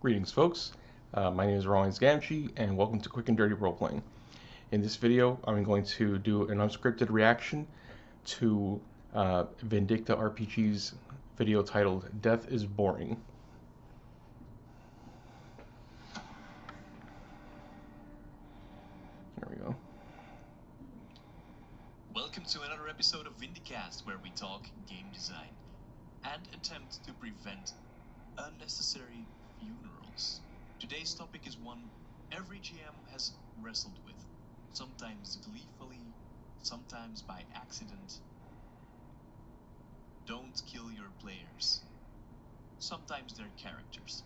Greetings, folks. My name is Rollins Gamgee, and welcome to Quick and Dirty Roleplaying. In this video, I'm going to do an unscripted reaction to Vindicta RPG's video titled Death is Boring. There we go. Welcome to another episode of Vindicast, where we talk game design and attempt to prevent unnecessary funerals. Today's topic is one every GM has wrestled with, sometimes gleefully, sometimes by accident. Don't kill your players. Sometimes they're characters.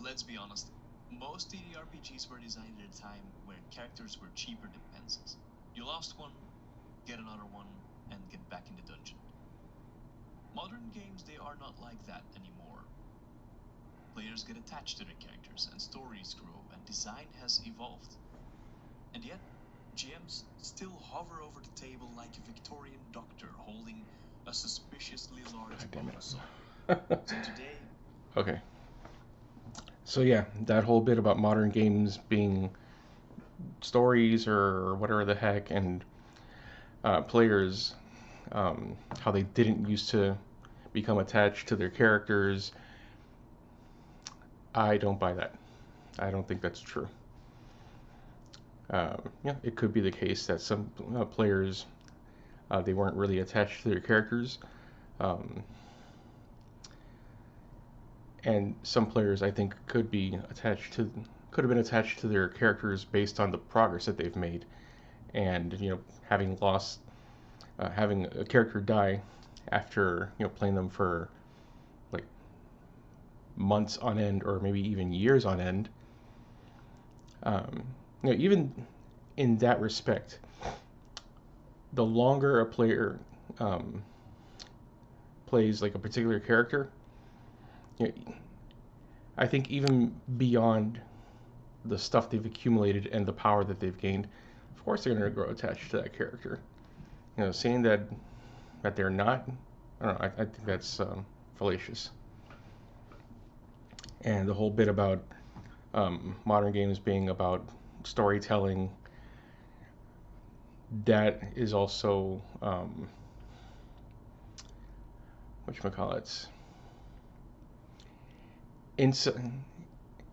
Let's be honest, most TTRPGs were designed at a time where characters were cheaper than pencils. You lost one, get another one, and get back in the dungeon. Modern games, they are not like that anymore. Players get attached to their characters, and stories grow, and design has evolved. And yet, GMs still hover over the table like a Victorian doctor holding a suspiciously large bone-saw. So today... Okay. So yeah, that whole bit about modern games being stories or whatever the heck, and players, how they didn't used to become attached to their characters. I don't buy that. I don't think that's true. Yeah, it could be the case that some players, they weren't really attached to their characters. And some players, I think, could have been attached to their characters based on the progress that they've made, and having a character die after playing them for like months on end, or maybe even years on end. Even in that respect, the longer a player plays like a particular character, I think even beyond the stuff they've accumulated and the power that they've gained, of course they're going to grow attached to that character. Saying that they're not, I don't know, I think that's fallacious. And the whole bit about modern games being about storytelling, that is also whatchamacallit,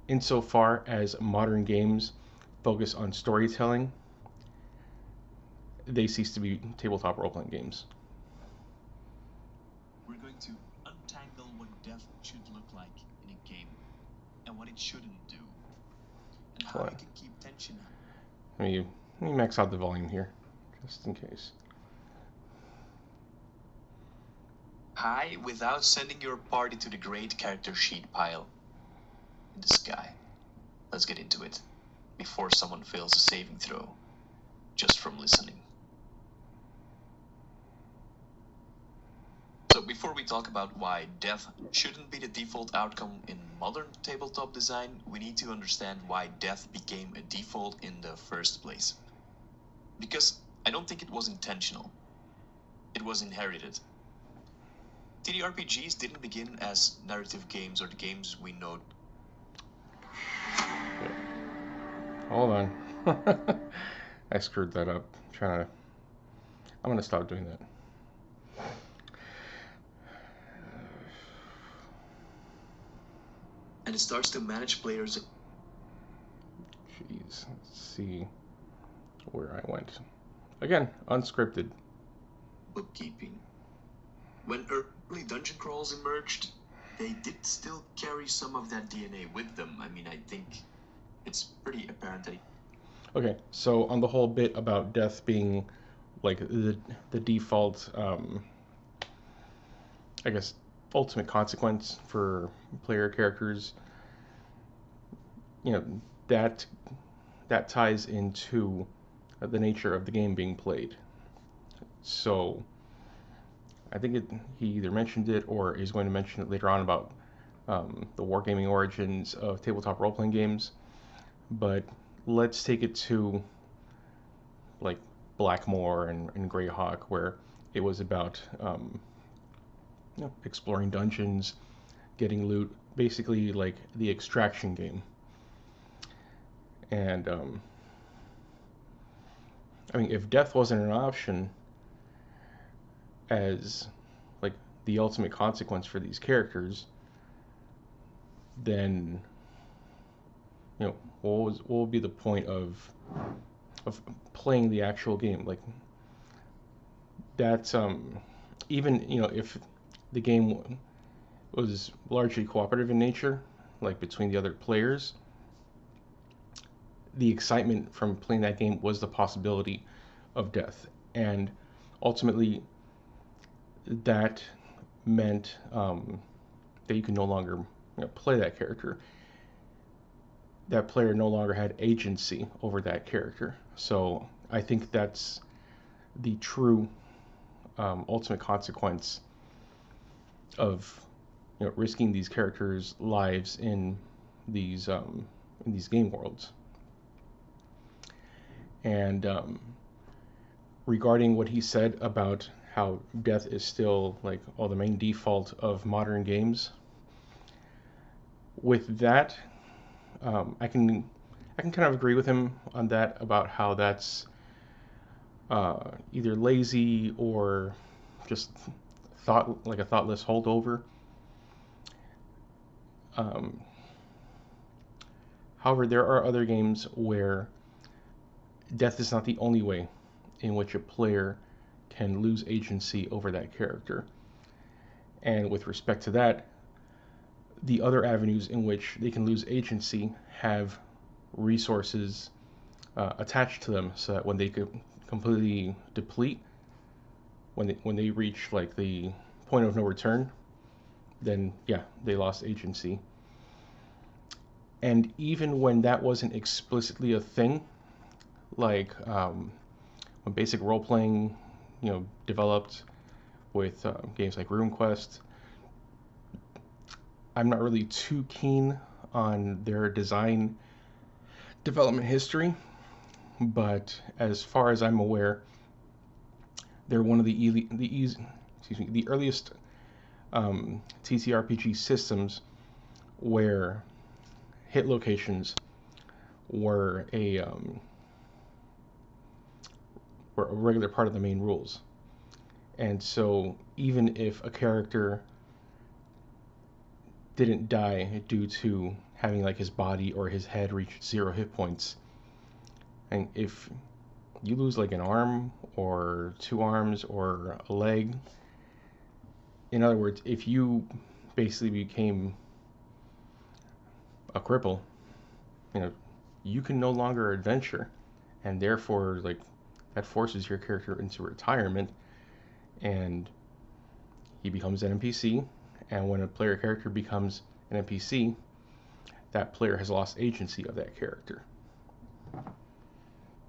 insofar as modern games focus on storytelling, they cease to be tabletop role-playing games. We're going to untangle what death should look like in a game, and what it shouldn't do, and how you can keep tension up. Let me max out the volume here, just in case. High without sending your party to the great character sheet pile in the sky. Let's get into it, before someone fails a saving throw, just from listening. So before we talk about why death shouldn't be the default outcome in modern tabletop design, we need to understand why death became a default in the first place. Because I don't think it was intentional. It was inherited. TTRPGs didn't begin as narrative games or the games we know. Hold on. I screwed that up. I'm gonna stop doing that. And it starts to manage players. Jeez, let's see where I went. Again, unscripted. Bookkeeping. When early dungeon crawls emerged, they did still carry some of that DNA with them. I mean, I think it's pretty apparent that... Okay, so on the whole bit about death being like the default, I guess, ultimate consequence for player characters, that ties into the nature of the game being played. So I think he either mentioned it or is going to mention it later on about the wargaming origins of tabletop role-playing games. But let's take it to like Blackmoor and Greyhawk, where it was about exploring dungeons, getting loot, basically like the extraction game. And I mean, if death wasn't an option as like the ultimate consequence for these characters, then what would be the point of playing the actual game? Like that's even if the game was largely cooperative in nature, like between the other players, the excitement from playing that game was the possibility of death, and ultimately that meant that you could no longer play that character. That player no longer had agency over that character. So I think that's the true ultimate consequence of risking these characters' lives in these game worlds. And regarding what he said about how death is still like the main default of modern games, with that, I can kind of agree with him on that about how that's either lazy or just a thoughtless holdover. Um, However, there are other games where death is not the only way in which a player can lose agency over that character. And with respect to that, the other avenues in which they can lose agency have resources attached to them, so that when they could completely deplete, when they reach like the point of no return, then yeah, they lost agency. And even when that wasn't explicitly a thing, like when basic role playing, developed with games like RuneQuest, I'm not really too keen on their design development history, but as far as I'm aware, they're one of the earliest TTRPG systems where hit locations were were a regular part of the main rules. And so even if a character didn't die due to having like his body or his head reach 0 hit points, and if you lose like an arm or 2 arms or a leg, in other words, if you basically became a cripple, you know, you can no longer adventure, and therefore like that forces your character into retirement, and he becomes an NPC. And when a player character becomes an NPC, that player has lost agency of that character.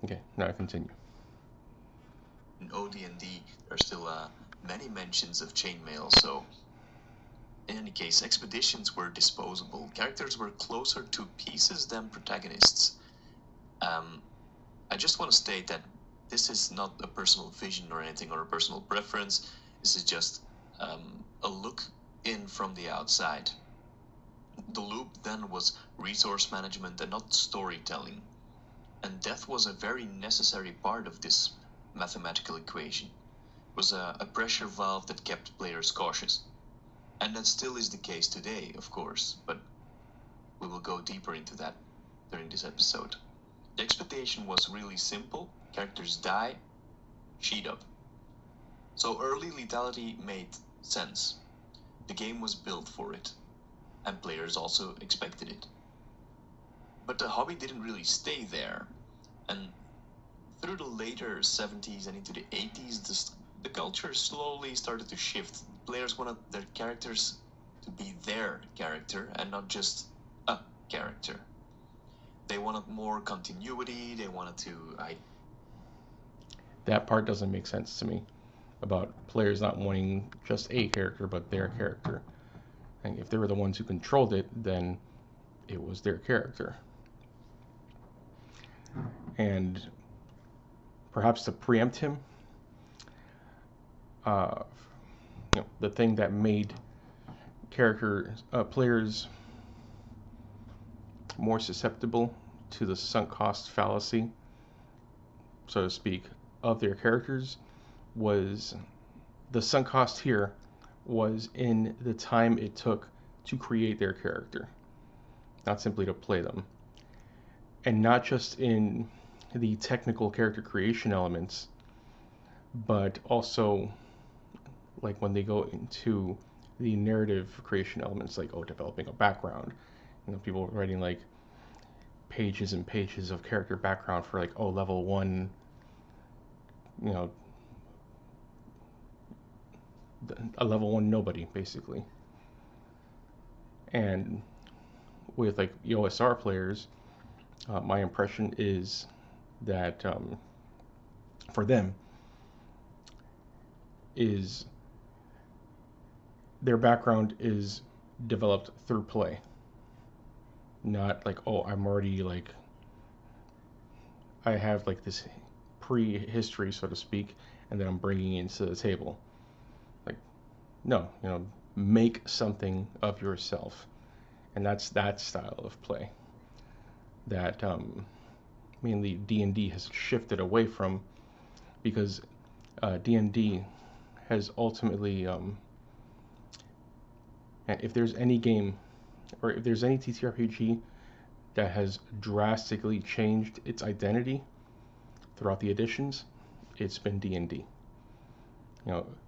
Okay, now I continue. In OD&D, there are still many mentions of chainmail, so in any case, expeditions were disposable. Characters were closer to pieces than protagonists. I just want to state that this is not a personal vision or anything, or a personal preference. This is just a look in from the outside. The loop then was resource management and not storytelling. And death was a very necessary part of this mathematical equation. It was a pressure valve that kept players cautious. And that still is the case today, of course, but we will go deeper into that during this episode. The expectation was really simple: characters die, sheet up. So early lethality made sense. The game was built for it, and players also expected it. But the hobby didn't really stay there, and through the later 70s and into the 80s, the culture slowly started to shift. Players wanted their characters to be their character and not just a character. They wanted more continuity, they wanted to... That part doesn't make sense to me, about players not wanting just a character, but their character. And if they were the ones who controlled it, then it was their character. And perhaps to preempt him, the thing that made players more susceptible to the sunk cost fallacy, so to speak, of their characters was the sunk cost here was in the time it took to create their character, not simply to play them. And not just in the technical character creation elements, but also like when they go into the narrative creation elements, like developing a background. People writing like pages and pages of character background for like level 1, you know, a level 1 nobody basically. And with like OSR players, my impression is that for them is their background is developed through play, not like I'm already like I have like this prehistory, so to speak, and then I'm bringing it into the table. Like, no, make something of yourself, and that's that style of play that mainly D&D has shifted away from, because D&D has ultimately, if there's any game or if there's any TTRPG that has drastically changed its identity throughout the editions, it's been D&D.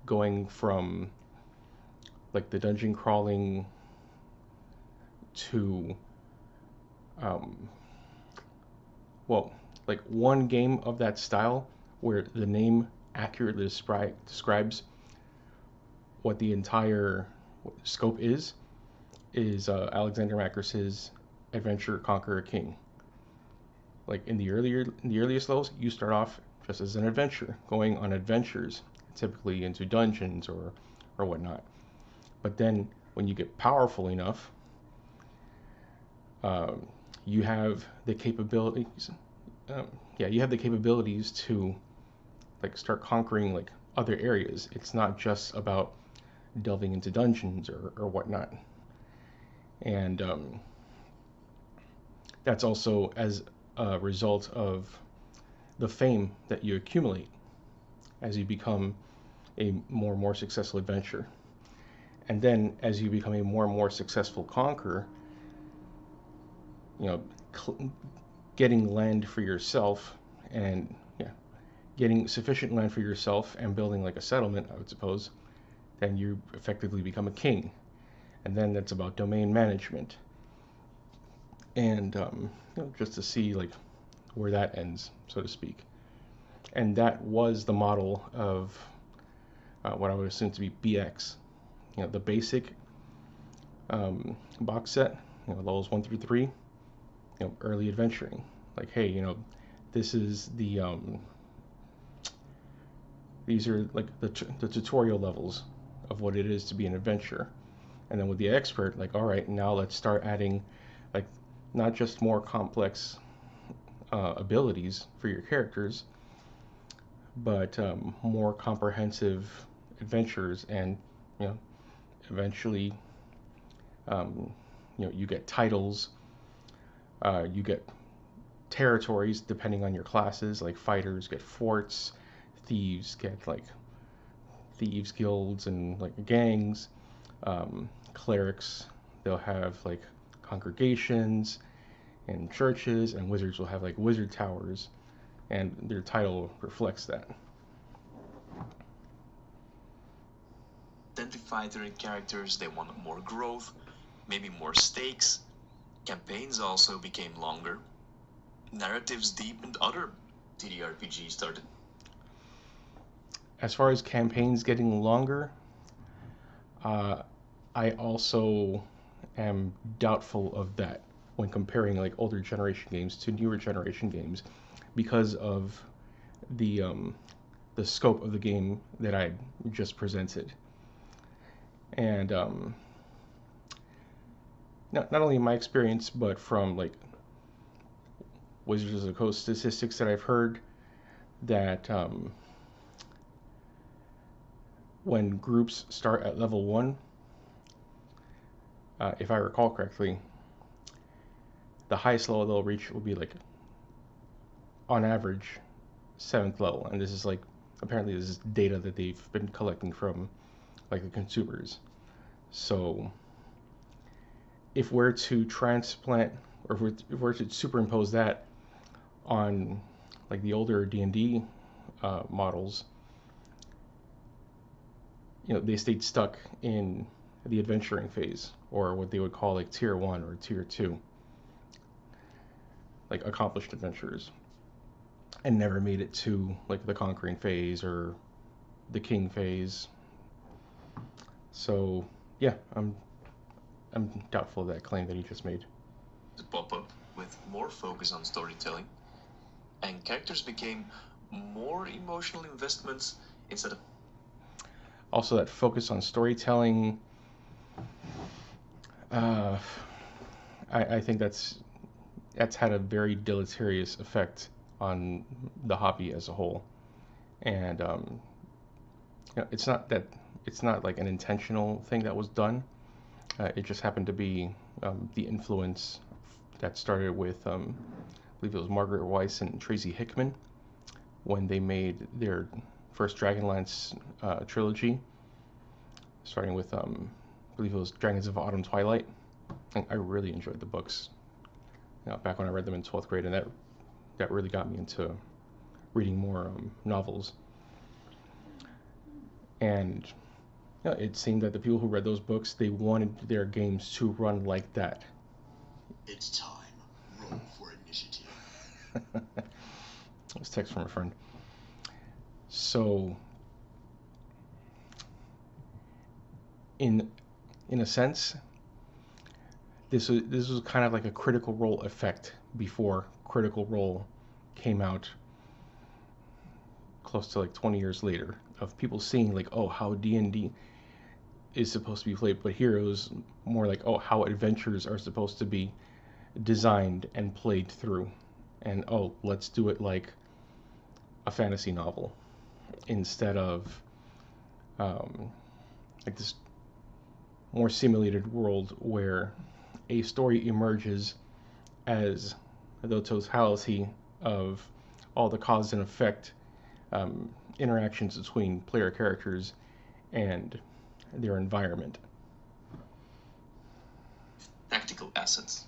Going from like the dungeon crawling to like one game of that style where the name accurately describes what the entire scope is Alexander Macros's Adventure Conquer a King. Like in the earliest levels, you start off just as an adventurer, going on adventures, typically into dungeons or whatnot. But then when you get powerful enough, you have the capabilities. You have the capabilities to like start conquering like other areas. It's not just about delving into dungeons or whatnot. And that's also as a result of the fame that you accumulate as you become a more and more successful adventurer. And then as you become a more and more successful conqueror, getting land for yourself and getting sufficient land for yourself and building like a settlement, I would suppose, then you effectively become a king. And then that's about domain management. And just to see like where that ends, so to speak. And that was the model of what I would assume to be BX. The basic box set, levels 1 through 3, early adventuring. Like, hey, this is the these are like the tutorial levels of what it is to be an adventurer. And then with the expert, like, all right, now let's start adding like not just more complex abilities for your characters, but more comprehensive adventures, and eventually you get titles, you get territories depending on your classes. Like fighters get forts, thieves get like thieves guilds and like gangs, clerics, they'll have like congregations and churches, and wizards will have like wizard towers, and their title reflects that. Identify their characters, they wanted more growth, maybe more stakes. Campaigns also became longer. Narratives deepened, other TTRPGs started. As far as campaigns getting longer, I also am doubtful of that when comparing like older generation games to newer generation games, because of the scope of the game that I just presented. And not only in my experience, but from like Wizards of the Coast statistics that I've heard, that when groups start at level 1, if I recall correctly, the highest level they'll reach will be like on average 7th level, and this is like apparently this is data that they've been collecting from like the consumers. So if we're to transplant or if we're to superimpose that on like the older D&D models, they stayed stuck in the adventuring phase, or what they would call like tier 1 or tier 2, like accomplished adventurers, and never made it to like the conquering phase or the king phase. So yeah, I'm doubtful of that claim that he just made. To pop up with more focus on storytelling, and characters became more emotional investments instead of. Also, that focus on storytelling, uh, I think that's had a very deleterious effect on the hobby as a whole. And it's not like an intentional thing that was done. It just happened to be the influence that started with, I believe it was Margaret Weiss and Tracy Hickman when they made their first Dragonlance trilogy, starting with, I believe it was Dragons of Autumn Twilight. And I really enjoyed the books back when I read them in 12th grade, and that really got me into reading more novels. And it seemed that the people who read those books, they wanted their games to run like that. It's time. Roll for initiative. It was text from a friend. So, in a sense, this was kind of like a Critical Role effect before Critical Role came out close to like 20 years later, of people seeing like, oh, how D&D is supposed to be played, but here it was more like, oh, how adventures are supposed to be designed and played through, and oh, let's do it like a fantasy novel instead of like this more simulated world where a story emerges as the totality of all the cause and effect interactions between player characters and their environment. Practical assets.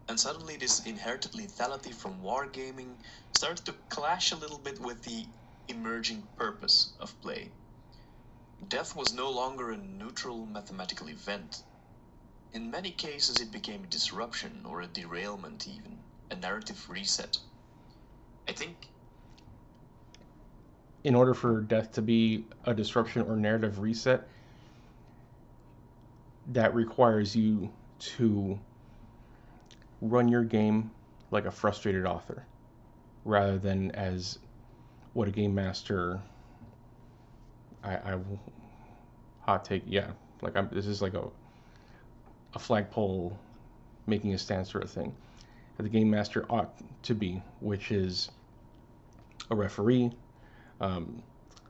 And suddenly, this inherited lethality from wargaming started to clash a little bit with the emerging purpose of play. Death was no longer a neutral mathematical event. In many cases, it became a disruption or a derailment, even a narrative reset. I think. In order for death to be a disruption or narrative reset, that requires you to run your game like a frustrated author rather than as what a game master. I hot take, yeah, like this is like a flagpole making a stance sort of thing that the game master ought to be, which is a referee, um,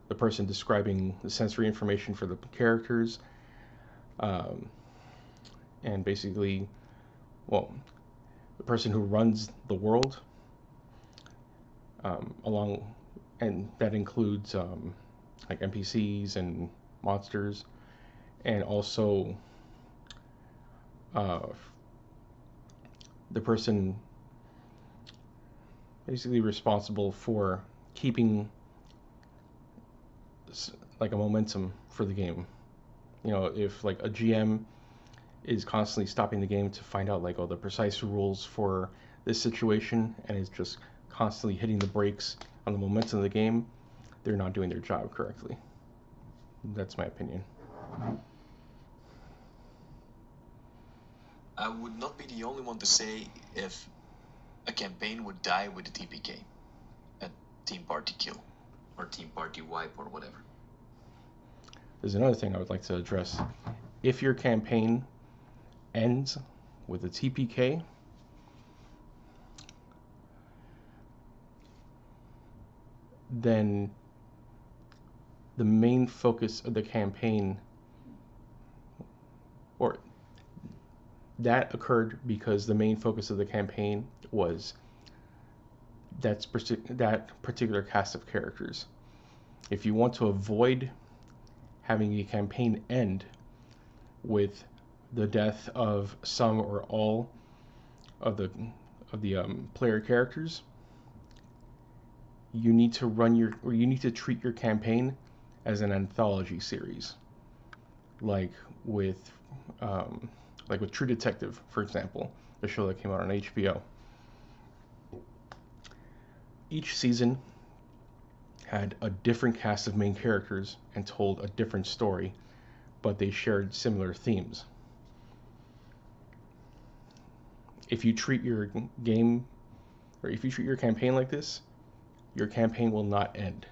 the person describing the sensory information for the characters, um, and basically, well, the person who runs the world, along, and that includes like NPCs and monsters, and also uh, the person basically responsible for keeping like a momentum for the game. If like a GM is constantly stopping the game to find out like, oh, the precise rules for this situation, and is just constantly hitting the brakes on the momentum of the game, they're not doing their job correctly. That's my opinion. I would not be the only one to say if a campaign would die with a TPK, a team party kill, or team party wipe, or whatever. There's another thing I would like to address. If your campaign ends with a TPK, then the main focus of the campaign, or that occurred because the main focus of the campaign was that particular cast of characters. If you want to avoid having a campaign end with the death of some or all of the player characters, you need to treat your campaign as an anthology series, like with True Detective, for example, the show that came out on HBO. Each season had a different cast of main characters and told a different story, but they shared similar themes. If you treat your game, or if you treat your campaign like this, your campaign will not end.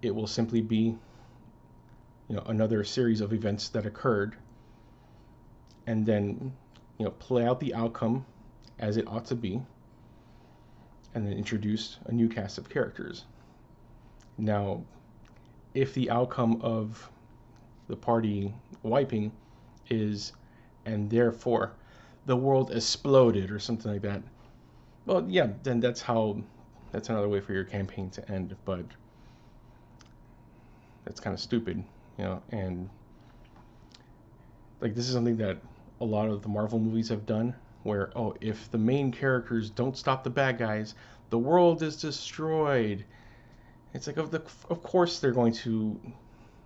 It will simply be, another series of events that occurred, and then, play out the outcome as it ought to be, and then introduce a new cast of characters. Now, if the outcome of the party wiping is, and therefore the world exploded or something like that, well, yeah, then that's another way for your campaign to end. But that's kind of stupid, and like, this is something that a lot of the Marvel movies have done, where, oh, if the main characters don't stop the bad guys, the world is destroyed. It's like, of course they're going to,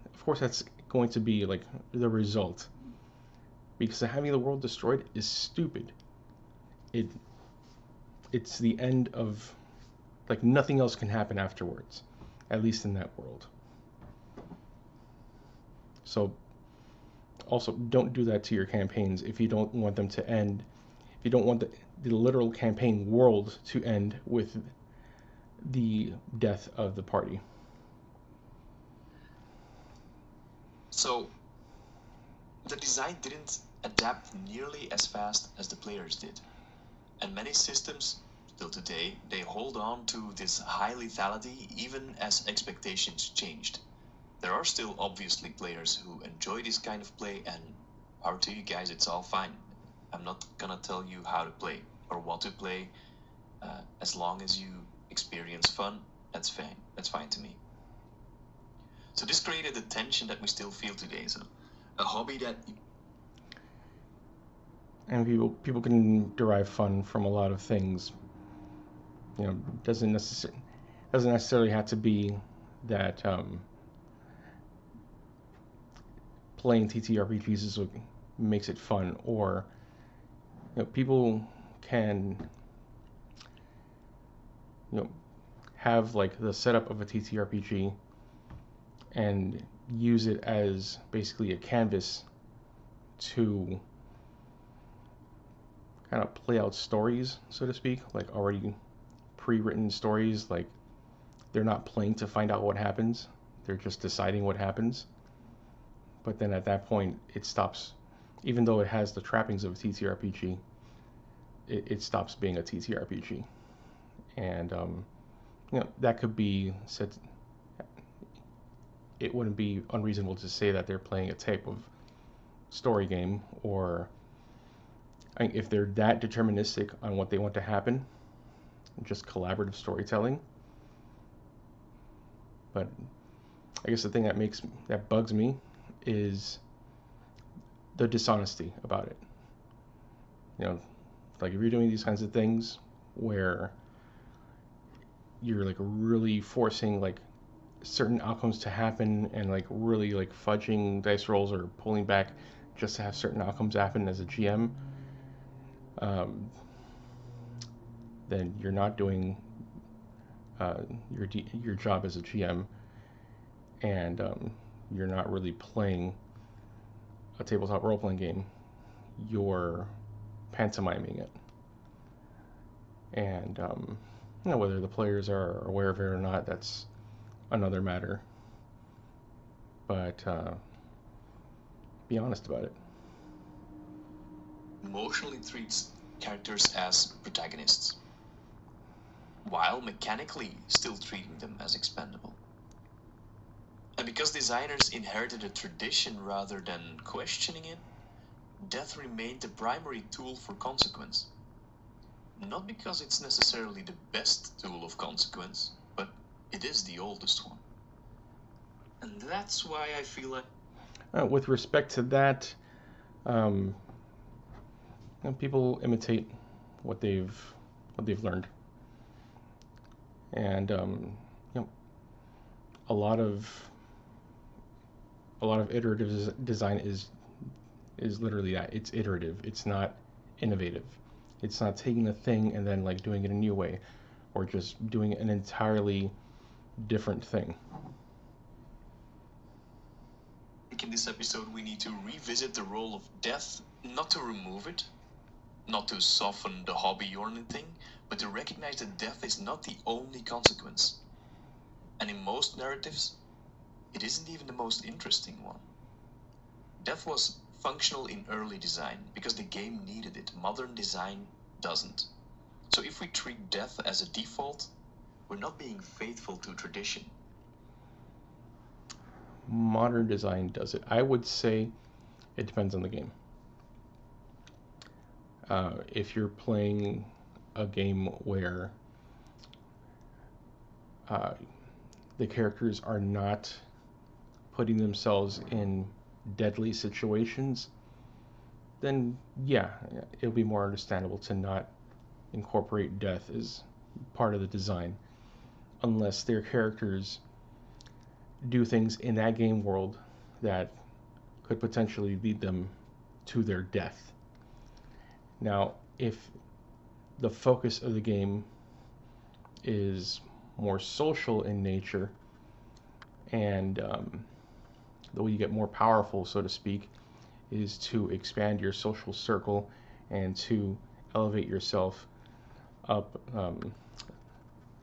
of course that's going to be like the result, because having the world destroyed is stupid. It's the end of, like, nothing else can happen afterwards, at least in that world. So also, don't do that to your campaigns if you don't want them to end. If you don't want the literal campaign world to end with the death of the party. So, the design didn't adapt nearly as fast as the players did. And many systems, still today, they hold on to this high lethality even as expectations changed. There are still obviously players who enjoy this kind of play, and power to you guys, it's all fine. I'm not gonna tell you how to play or what to play. As long as you experience fun, that's fine. That's fine to me. So this created the tension that we still feel today. So a hobby that And people can derive fun from a lot of things. Doesn't necessarily have to be that playing TTRPGs is what makes it fun, or people can have like the setup of a TTRPG and use it as basically a canvas to kind of play out stories, so to speak, like already pre-written stories. Like, they're not playing to find out what happens, they're just deciding what happens. But then at that point, it stops. Even though it has the trappings of a TTRPG, it stops being a TTRPG. And that could be said. It wouldn't be unreasonable to say that they're playing a type of story game, or if they're that deterministic on what they want to happen, just collaborative storytelling. But I guess the thing that bugs me is the dishonesty about it. Like, if you're doing these kinds of things where you're like really forcing like certain outcomes to happen, and like really like fudging dice rolls or pulling back just to have certain outcomes happen as a GM, then you're not doing your job as a GM, and you're not really playing a tabletop role-playing game. You're pantomiming it, and whether the players are aware of it or not, that's another matter. But be honest about it. emotionally treats characters as protagonists, while mechanically still treating them as expendable. And because designers inherited a tradition rather than questioning it, death remained the primary tool for consequence. Not because it's necessarily the best tool of consequence, but it is the oldest one. And that's why I feel like With respect to that, um, people imitate what they've learned, and you know, a lot of iterative design is literally that. It's iterative. It's not innovative. It's not taking a thing and then like doing it a new way, or just doing an entirely different thing. in this episode we need to revisit the role of death, not to remove it, not to soften the hobby or anything, but to recognize that death is not the only consequence. And in most narratives, it isn't even the most interesting one. Death was functional in early design because the game needed it. Modern design doesn't. So if we treat death as a default, we're not being faithful to tradition. Modern design does it. I would say it depends on the game. If you're playing a game where the characters are not putting themselves in deadly situations, then yeah, it'll be more understandable to not incorporate death as part of the design, unless their characters do things in that game world that could potentially lead them to their death. Now, if the focus of the game is more social in nature, and the way you get more powerful, so to speak, is to expand your social circle and to elevate yourself up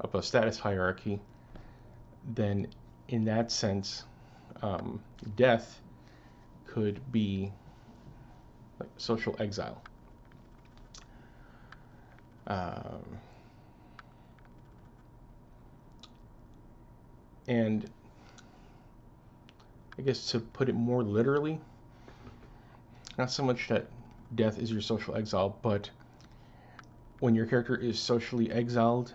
up a status hierarchy, then in that sense, death could be like social exile. And I guess to put it more literally, not so much that death is your social exile, but when your character is socially exiled,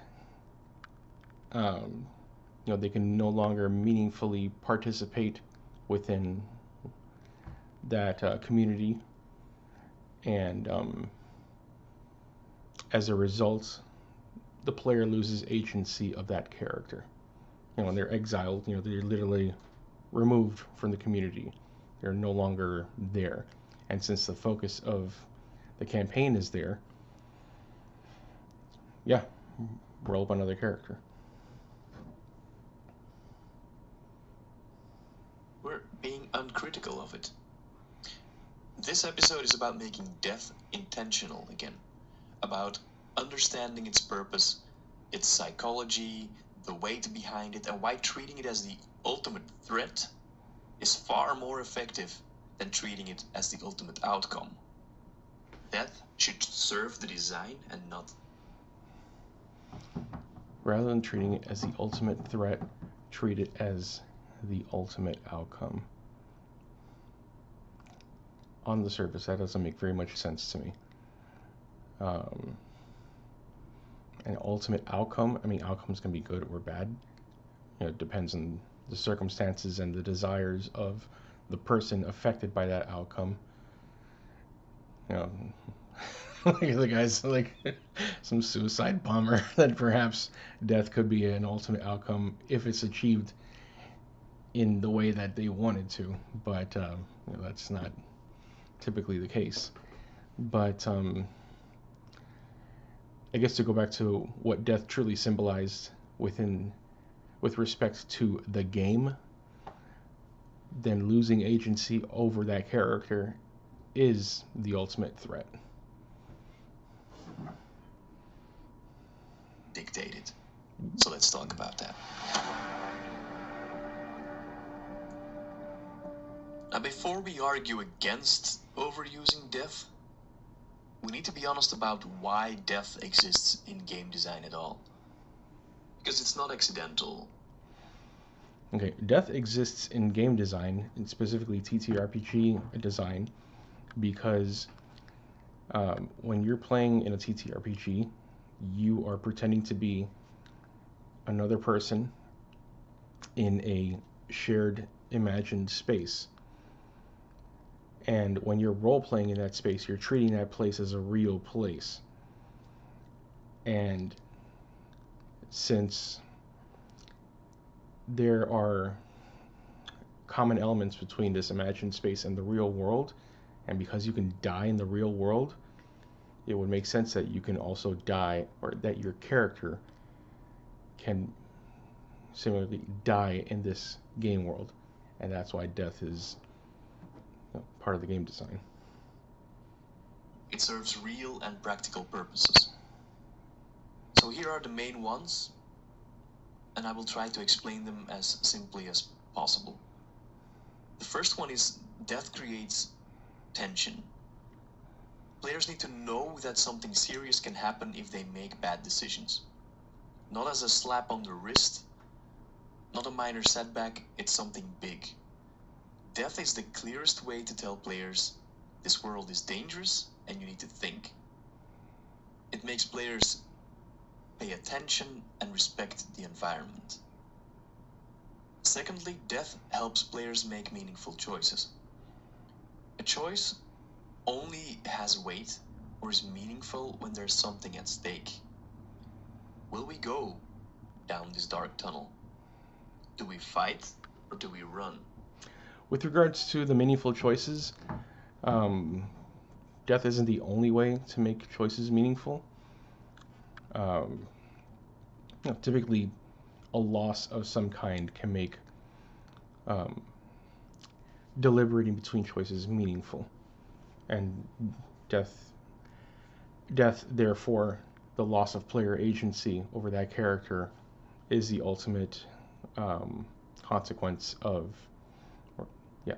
they can no longer meaningfully participate within that community, and as a result, the player loses agency of that character. When they're exiled, they're literally removed from the community. They're no longer there. And since the focus of the campaign is there, yeah, roll up another character. We're being uncritical of it. This episode is about making death intentional again, about understanding its purpose, its psychology, the weight behind it, and why treating it as the ultimate threat is far more effective than treating it as the ultimate outcome. Death should serve the design and not. Rather than treating it as the ultimate threat, treat it as the ultimate outcome. On the surface, that doesn't make very much sense to me. An ultimate outcome, outcomes can be good or bad. It depends on the circumstances and the desires of the person affected by that outcome. Like the guy's like some suicide bomber, that perhaps death could be an ultimate outcome if it's achieved in the way that they wanted to, but that's not typically the case. But I guess to go back to what death truly symbolized with respect to the game, then losing agency over that character is the ultimate threat. Dictated. So let's talk about that. Now, before we argue against overusing death, we need to be honest about why death exists in game design at all. Because it's not accidental. Okay, death exists in game design, and specifically TTRPG design, because when you're playing in a TTRPG, you are pretending to be another person in a shared imagined space. And when you're role playing in that space, you're treating that place as a real place. And since there are common elements between this imagined space and the real world, and because you can die in the real world, it would make sense that you can also die, or that your character can similarly die in this game world. And that's why death is part of the game design. It serves real and practical purposes. So here are the main ones, and I will try to explain them as simply as possible. The first one is death creates tension. Players need to know that something serious can happen if they make bad decisions. Not as a slap on the wrist, not a minor setback, it's something big. Death is the clearest way to tell players this world is dangerous and you need to think. It makes players pay attention and respect the environment. Secondly, death helps players make meaningful choices. A choice only has weight or is meaningful when there's something at stake. Will we go down this dark tunnel? Do we fight or do we run? With regards to the meaningful choices, death isn't the only way to make choices meaningful. Typically, a loss of some kind can make deliberating between choices meaningful, and death, therefore, the loss of player agency over that character, is the ultimate consequence of,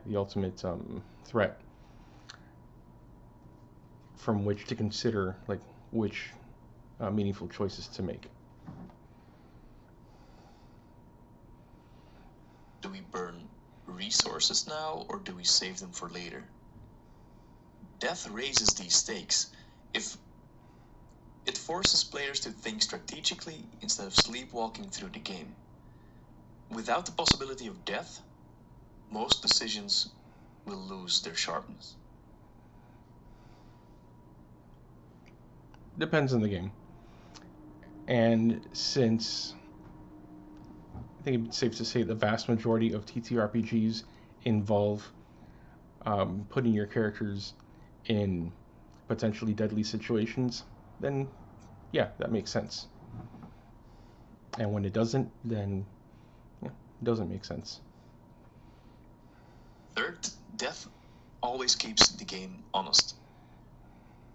the ultimate threat from which to consider, like, which meaningful choices to make. Do we burn resources now or do we save them for later? Death raises these stakes. If it forces players to think strategically instead of sleepwalking through the game. Without the possibility of death, most decisions will lose their sharpness. Depends on the game. And since I think it's safe to say the vast majority of TTRPGs involve putting your characters in potentially deadly situations, then yeah, that makes sense. And when it doesn't, then it doesn't make sense. Third, death always keeps the game honest.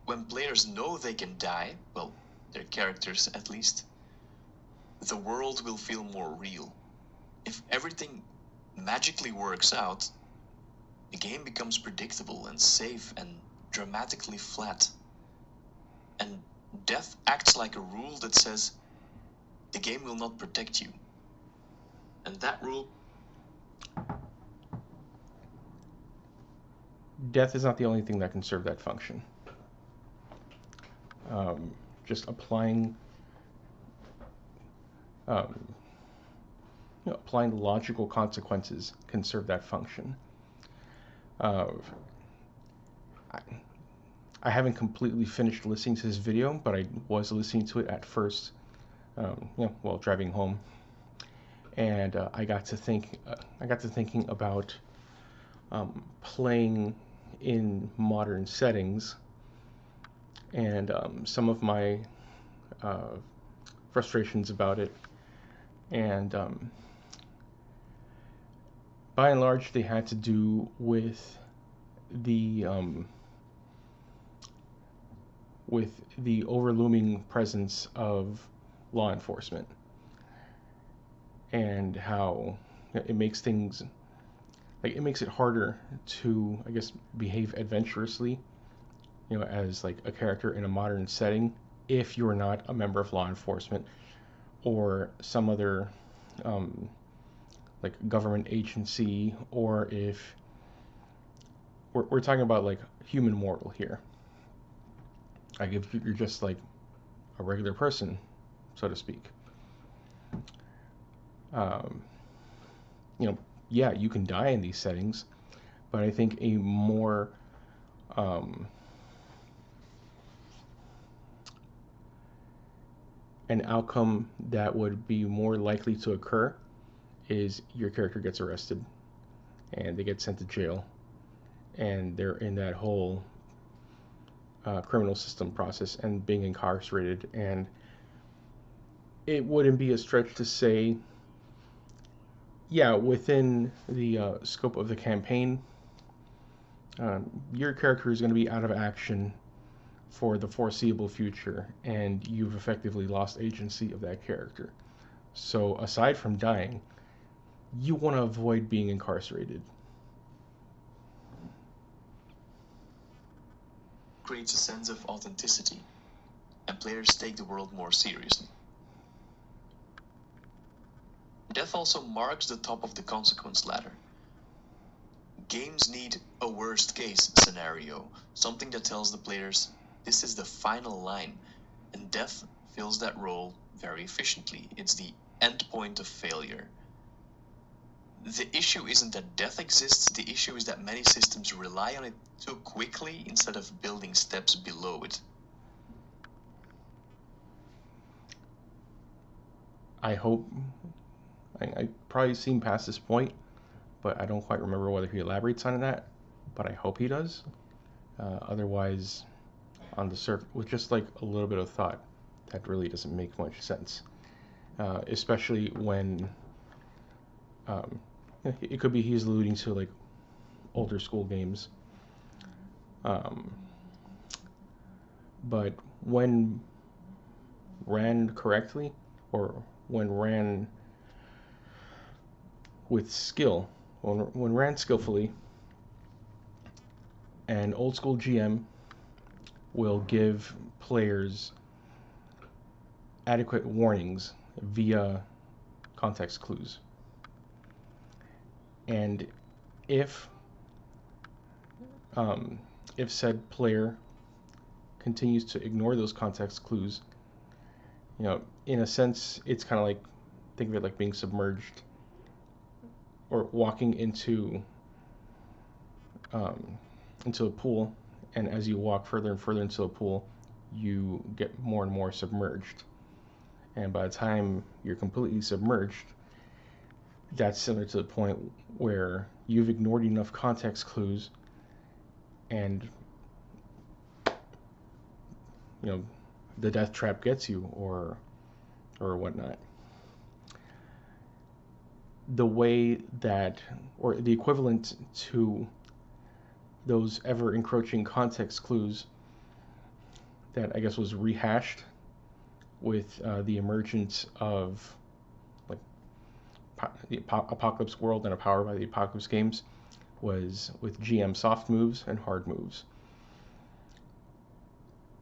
When players know they can die, well, their characters at least, the world will feel more real. If everything magically works out, the game becomes predictable and safe and dramatically flat. And death acts like a rule that says the game will not protect you. And that rule... Death is not the only thing that can serve that function. Just applying applying logical consequences can serve that function. I haven't completely finished listening to this video, but I was listening to it at first, while driving home, and I got to thinking about playing in modern settings, and some of my frustrations about it, and by and large, they had to do with the overlooming presence of law enforcement, and how it makes things, like, it makes it harder to, I guess, behave adventurously, as like a character in a modern setting, if you're not a member of law enforcement or some other like government agency, or if we're talking about like human mortal here. Like if you're just like a regular person, so to speak. Um, you know, yeah, you can die in these settings, but I think a more um, an outcome that would be more likely to occur is your character gets arrested and they get sent to jail and they're in that whole criminal system process and being incarcerated. And it wouldn't be a stretch to say, yeah, within the scope of the campaign, your character is going to be out of action for the foreseeable future, and you've effectively lost agency of that character. So, aside from dying, you want to avoid being incarcerated. Creates a sense of authenticity, and players take the world more seriously. Death also marks the top of the consequence ladder. Games need a worst case scenario, something that tells the players this is the final line, and death fills that role very efficiently. It's the end point of failure. The issue isn't that death exists, the issue is that many systems rely on it too quickly instead of building steps below it. I hope. I probably seen past this point, but I don't quite remember whether he elaborates on that. But I hope he does. Otherwise, on the surface, with just like a little bit of thought, that really doesn't make much sense. Especially when um, it could be he's alluding to like older school games. Um, but when ran correctly, or when ran with skill, when ran skillfully, an old school GM will give players adequate warnings via context clues. And if um, if said player continues to ignore those context clues, in a sense, it's kind of like, think of it like being submerged or walking um, into a pool, and as you walk further and further into a pool, you get more and more submerged. And by the time you're completely submerged, that's similar to the point where you've ignored enough context clues, and the death trap gets you, or whatnot. The way that, or the equivalent to those ever encroaching context clues that I guess was rehashed with the emergence of like the Apocalypse World and a Power by the Apocalypse games, was with GM soft moves and hard moves.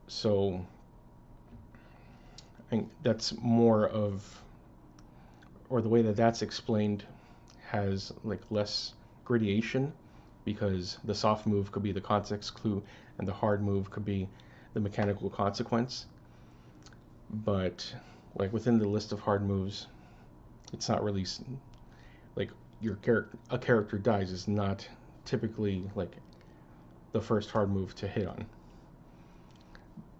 So I think that's more of, or the way that that's explained has like less gradation, because the soft move could be the context clue and the hard move could be the mechanical consequence. But like within the list of hard moves, it's not really like a character dies is not typically like the first hard move to hit on.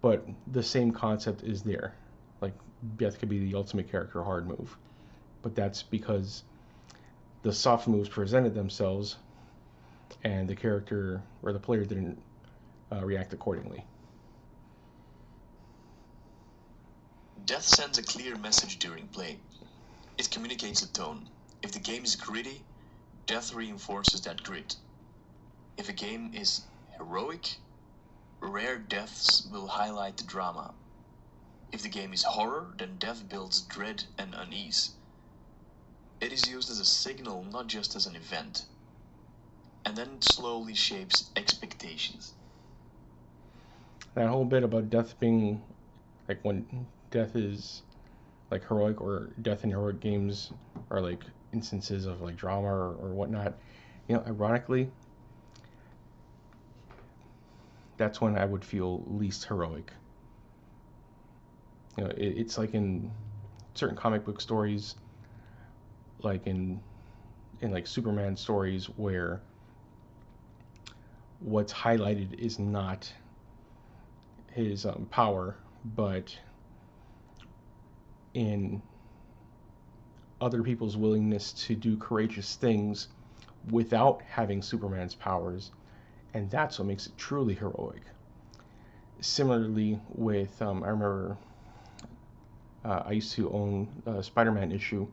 But the same concept is there. Like death could be the ultimate character hard move, but that's because the soft moves presented themselves and the character or the player didn't react accordingly. Death sends a clear message during play. It communicates a tone. If the game is gritty, death reinforces that grit. If a game is heroic, rare deaths will highlight the drama. If the game is horror, then death builds dread and unease. It is used as a signal, not just as an event. And then it slowly shapes expectations. That whole bit about death being like, when death is like heroic, or death in heroic games are like instances of like drama or whatnot. Ironically, that's when I would feel least heroic. It's like in certain comic book stories, like in like Superman stories, where what's highlighted is not his power, but in other people's willingness to do courageous things without having Superman's powers, and that's what makes it truly heroic. Similarly, with I remember I used to own a Spider-Man issue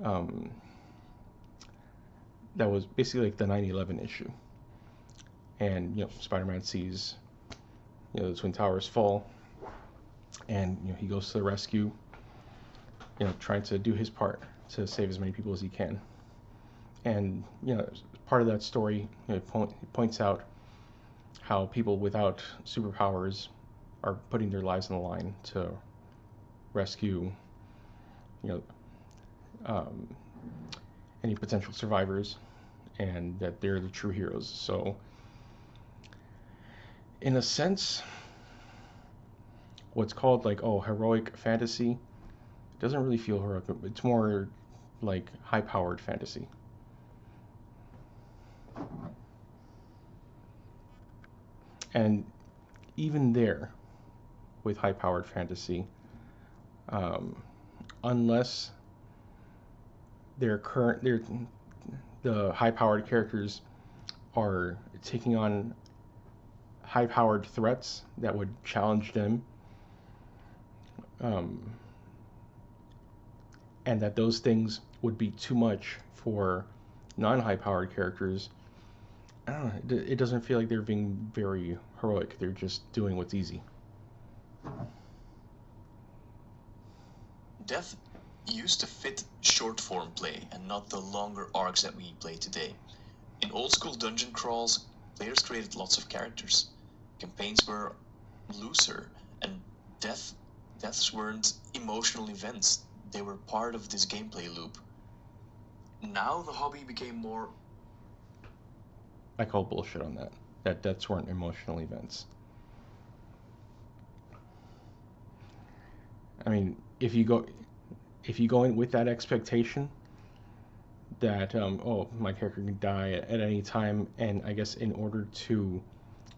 um, that was basically like the 9/11 issue, and Spider-Man sees the Twin Towers fall, and he goes to the rescue, trying to do his part to save as many people as he can. And part of that story, points out how people without superpowers are putting their lives on the line to rescue, you know, um, any potential survivors, and that they're the true heroes. So, in a sense, what's called like heroic fantasy doesn't really feel heroic. It's more like high-powered fantasy. And even there, with high-powered fantasy, um, unless the high-powered characters are taking on high-powered threats that would challenge them, um, and that those things would be too much for non-high-powered characters. I don't know. It doesn't feel like they're being very heroic. They're just doing what's easy. Death used to fit short form play and not the longer arcs that we play today. In old school dungeon crawls, players created lots of characters. Campaigns were looser, and deaths weren't emotional events. They were part of this gameplay loop. Now the hobby became more. I call bullshit on that. That deaths weren't emotional events. I mean, if you go in with that expectation that my character can die at any time, and I guess in order to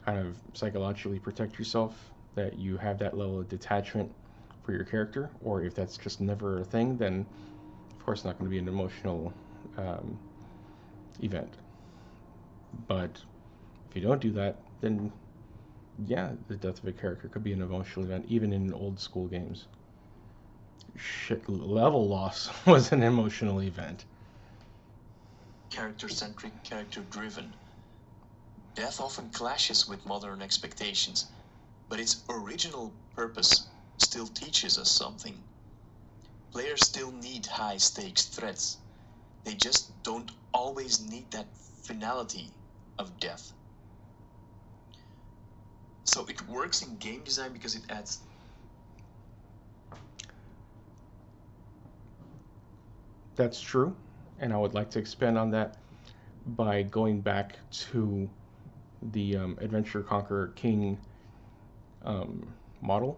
kind of psychologically protect yourself, that you have that level of detachment for your character, or if that's just never a thing, then of course it's not going to be an emotional um, event. But if you don't do that, then yeah, the death of a character could be an emotional event, even in old school games. Shit, level loss was an emotional event. Character centric, character driven. Death often clashes with modern expectations, but its original purpose still teaches us something. Players still need high stakes threats. They just don't always need that finality of death. So it works in game design because it adds. That's true, and I would like to expand on that by going back to the Adventure Conquer King um, model.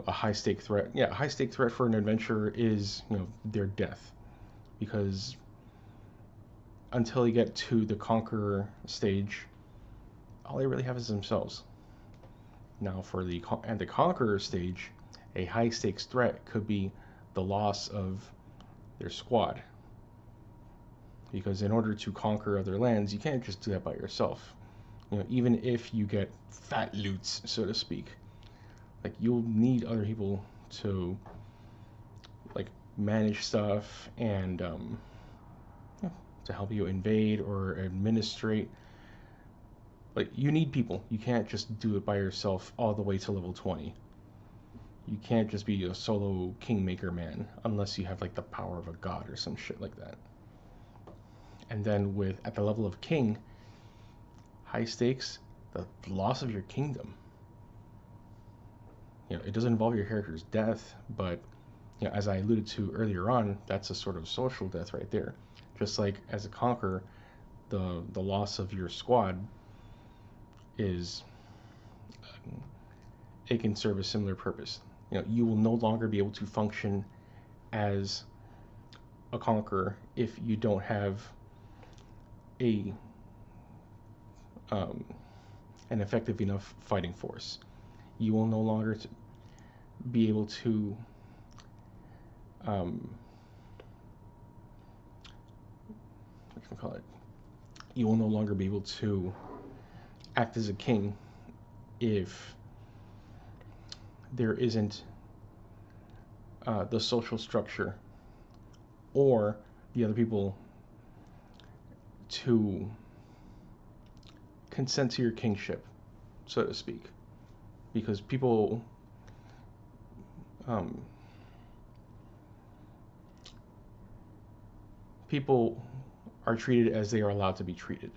A high stake threat. Yeah, a high stake threat for an adventurer is their death, because until you get to the Conqueror stage, all they really have is themselves. Now, for the Conqueror stage, a high stakes threat could be the loss of their squad, because in order to conquer other lands, you can't just do that by yourself. Even if you get fat loots, so to speak, like you'll need other people to like manage stuff and to help you invade or administrate. Like you need people. You can't just do it by yourself all the way to level 20. You can't just be a solo kingmaker man unless you have like the power of a god or some shit like that. And then at the level of king, high stakes, the loss of your kingdom. It doesn't involve your character's death, but as I alluded to earlier on, that's a sort of social death right there. Just like as a conqueror, the loss of your squad is, it can serve a similar purpose. You will no longer be able to function as a conqueror if you don't have a an effective enough fighting force. You will no longer be able to what can I call it? You will no longer be able to act as a king if there isn't the social structure or the other people to consent to your kingship, so to speak. Because people people are treated as they are allowed to be treated.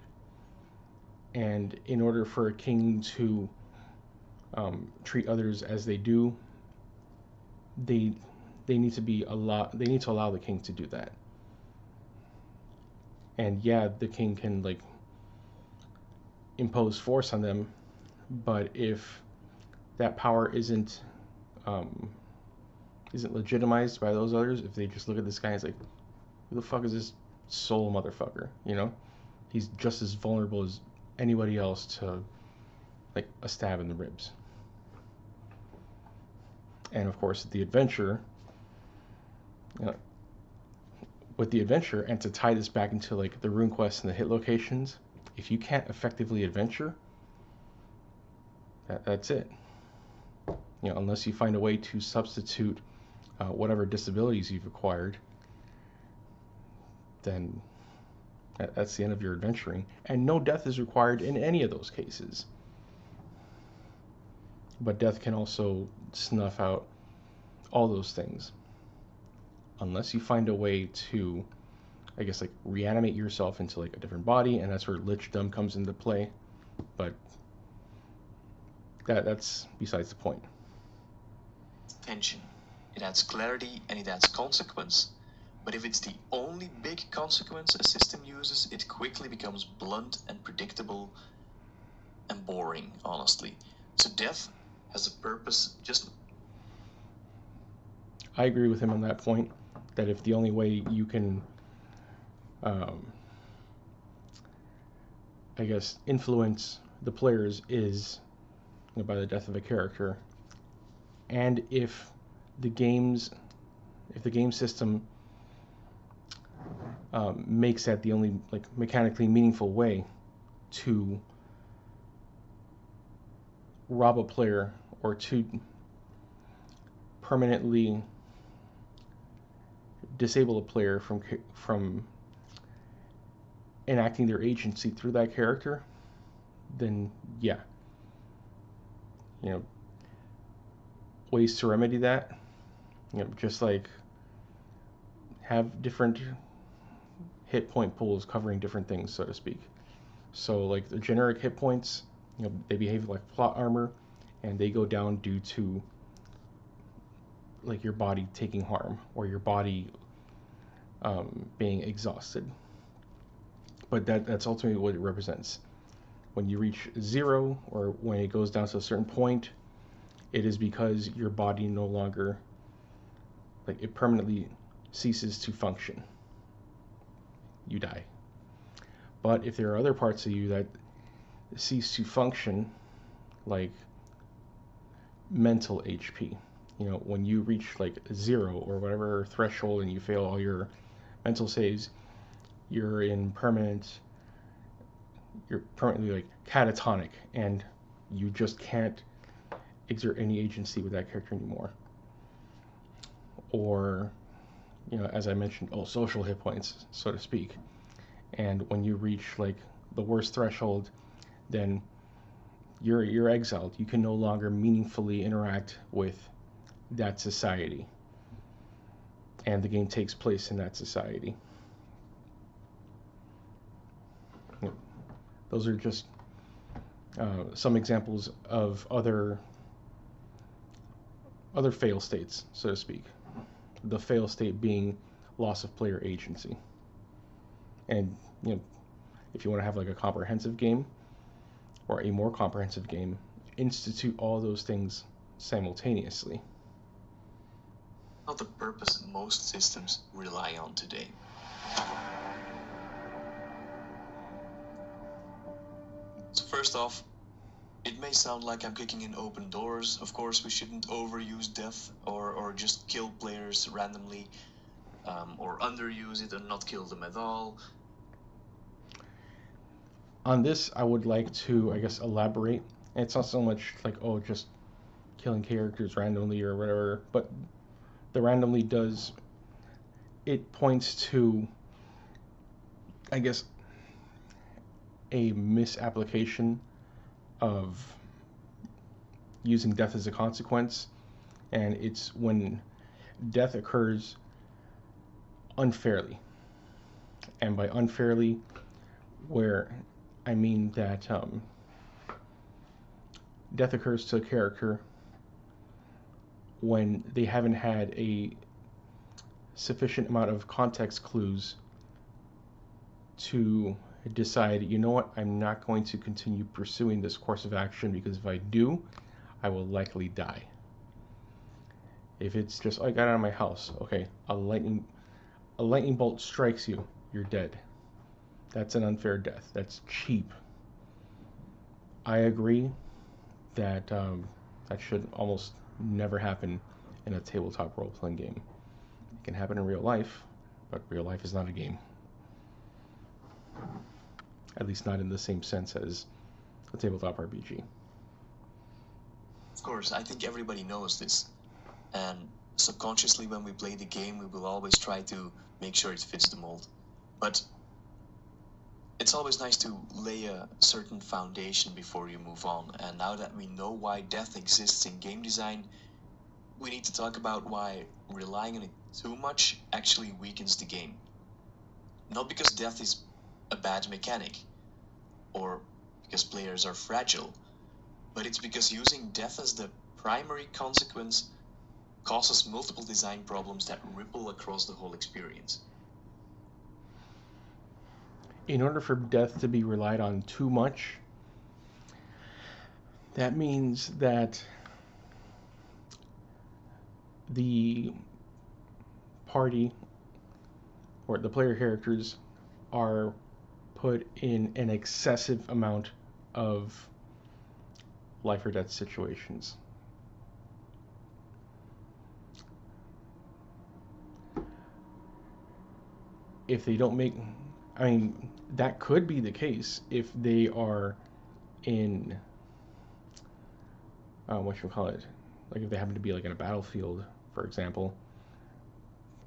And in order for a king to treat others as they do, they need to be they need to allow the king to do that. And yeah, the king can like impose force on them, but if that power isn't legitimized by those others, if they just look at this guy and it's like, who the fuck is this soul motherfucker? He's just as vulnerable as anybody else to like a stab in the ribs. And of course, the adventure, with the adventure, and to tie this back into like the rune quests and the hit locations, if you can't effectively adventure, that's it. Unless you find a way to substitute whatever disabilities you've acquired, then that's the end of your adventuring. And no death is required in any of those cases. But death can also snuff out all those things. Unless you find a way to, I guess, like reanimate yourself into like a different body, and that's where lichdom comes into play. But that's besides the point. Tension. It adds clarity and it adds consequence. But if it's the only big consequence a system uses, it quickly becomes blunt and predictable and boring, honestly. So death has a purpose. I agree with him on that point, that if the only way you can, I guess, influence the players is by the death of a character, and if the game system makes that the only like mechanically meaningful way to rob a player or to permanently disable a player from enacting their agency through that character, then yeah, ways to remedy that, just like have different hit point pools covering different things, so to speak. So like the generic hit points, they behave like plot armor, and they go down due to like your body taking harm or your body being exhausted. But that's ultimately what it represents. When you reach 0, or when it goes down to a certain point, it is because your body no longer, like, it permanently ceases to function. You die. But if there are other parts of you that cease to function, like mental HP, when you reach like 0 or whatever threshold and you fail all your mental saves, you're permanently like catatonic, and you just can't exert any agency with that character anymore. Or, as I mentioned, social hit points, so to speak. And when you reach like the worst threshold, then you're exiled. You can no longer meaningfully interact with that society, and the game takes place in that society. Those are just some examples of other fail states, so to speak. The fail state being loss of player agency. And if you want to have like a comprehensive game or a more comprehensive game, institute all those things simultaneously. Not the purpose most systems rely on today. So first off, it may sound like I'm kicking in open doors. Of course, we shouldn't overuse death or just kill players randomly, or underuse it and not kill them at all. On this, I would like to, I guess, elaborate. It's not so much like, oh, just killing characters randomly or whatever, but the randomly does, it points to, I guess, a misapplication of using death as a consequence, and it's when death occurs unfairly. And by unfairly, where I mean that death occurs to a character when they haven't had a sufficient amount of context clues to decide, you know what, I'm not going to continue pursuing this course of action because if I do, I will likely die. If it's just, oh, I got out of my house, okay, a lightning bolt strikes you, you're dead. That's an unfair death. That's cheap. I agree that that should almost never happen in a tabletop role-playing game. It can happen in real life, but real life is not a game. At least not in the same sense as a tabletop RPG. Of course, I think everybody knows this. And subconsciously when we play the game, we will always try to make sure it fits the mold. But it's always nice to lay a certain foundation before you move on. And now that we know why death exists in game design, we need to talk about why relying on it too much actually weakens the game. Not because death is a bad mechanic, or because players are fragile, but it's because using death as the primary consequence causes multiple design problems that ripple across the whole experience. In order for death to be relied on too much, that means that the party or the player characters are put in an excessive amount of life or death situations. If they don't make, I mean, that could be the case if they are in, what should we call it? Like if they happen to be like in a battlefield, for example.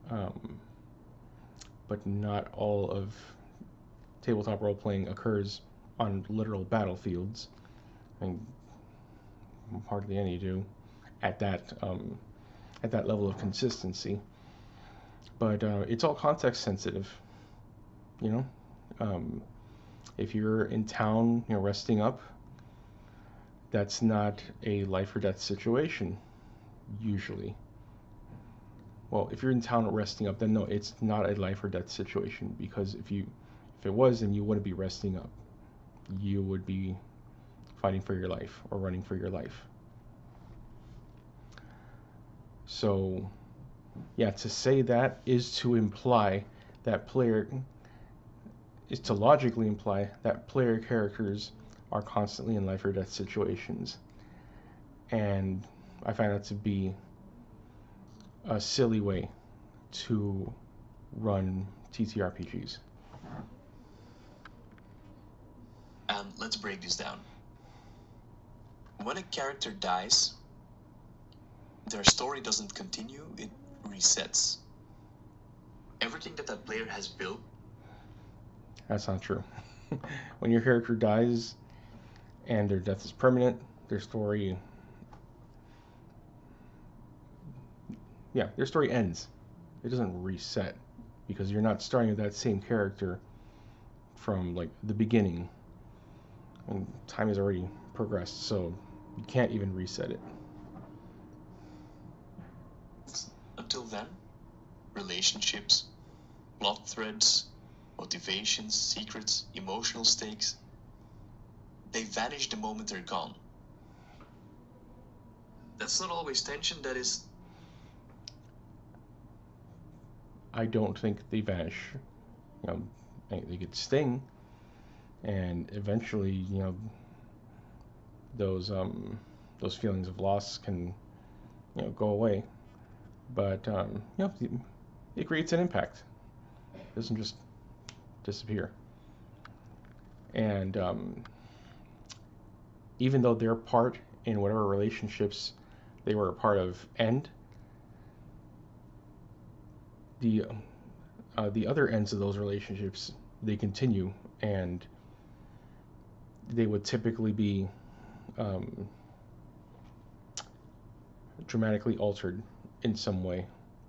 But not all of tabletop role playing occurs on literal battlefields. I mean, hardly any do at that level of consistency. But it's all context sensitive, you know. If you're in town, you know, resting up, that's not a life or death situation usually. Well, if you're in town resting up, then no, it's not a life or death situation, because if it was, then you wouldn't be resting up. You would be fighting for your life or running for your life. So, yeah, to say that is to imply that is to logically imply that player characters are constantly in life or death situations. And I find that to be a silly way to run TTRPGs. And let's break this down. When a character dies, their story doesn't continue, it resets. Everything that player has built. That's not true. When your character dies and their death is permanent, their story ends. It doesn't reset, because you're not starting with that same character from like the beginning. And time has already progressed, so you can't even reset it. Until then, relationships, plot threads, motivations, secrets, emotional stakes. They vanish the moment they're gone. That's not always tension, that is. I don't think they vanish. You know, they could sting, and eventually, those feelings of loss can, go away. But it creates an impact. It doesn't just disappear. And even though their part in whatever relationships they were a part of end, the other ends of those relationships, they continue, and they would typically be dramatically altered in some way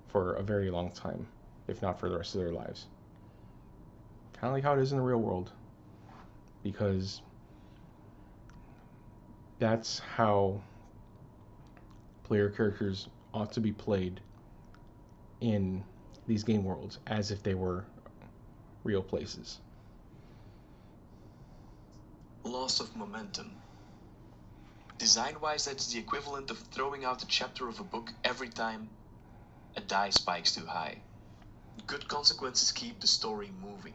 for a very long time, if not for the rest of their lives. Kind of like how it is in the real world, because that's how player characters ought to be played in these game worlds, as if they were real places. Loss of momentum. Design-wise, that's the equivalent of throwing out a chapter of a book every time a die spikes too high. Good consequences keep the story moving.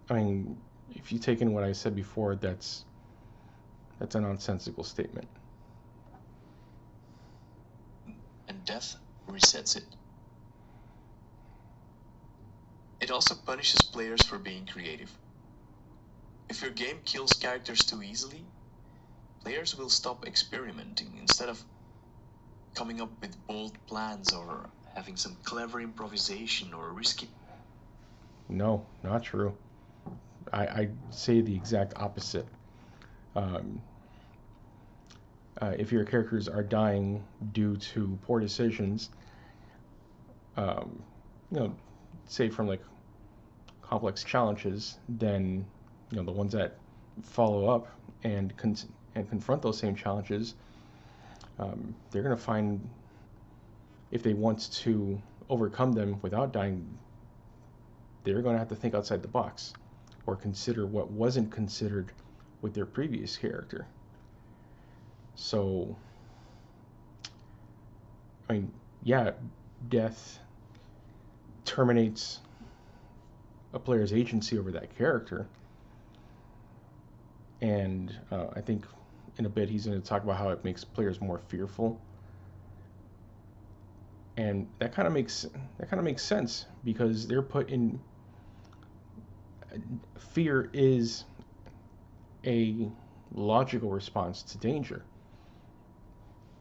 I mean, if you take in what I said before, that's a nonsensical statement. And death resets it. It also punishes players for being creative. If your game kills characters too easily, players will stop experimenting instead of coming up with bold plans or having some clever improvisation or risky. No, not true. I say the exact opposite. If your characters are dying due to poor decisions, um, say from like complex challenges, then the ones that follow up and confront those same challenges, they're going to find, if they want to overcome them without dying, they're going to have to think outside the box or consider what wasn't considered with their previous character. So, I mean, yeah, death terminates a player's agency over that character. And I think in a bit he's going to talk about how it makes players more fearful. And that kind of makes sense, because they're put in. Fear is a logical response to danger,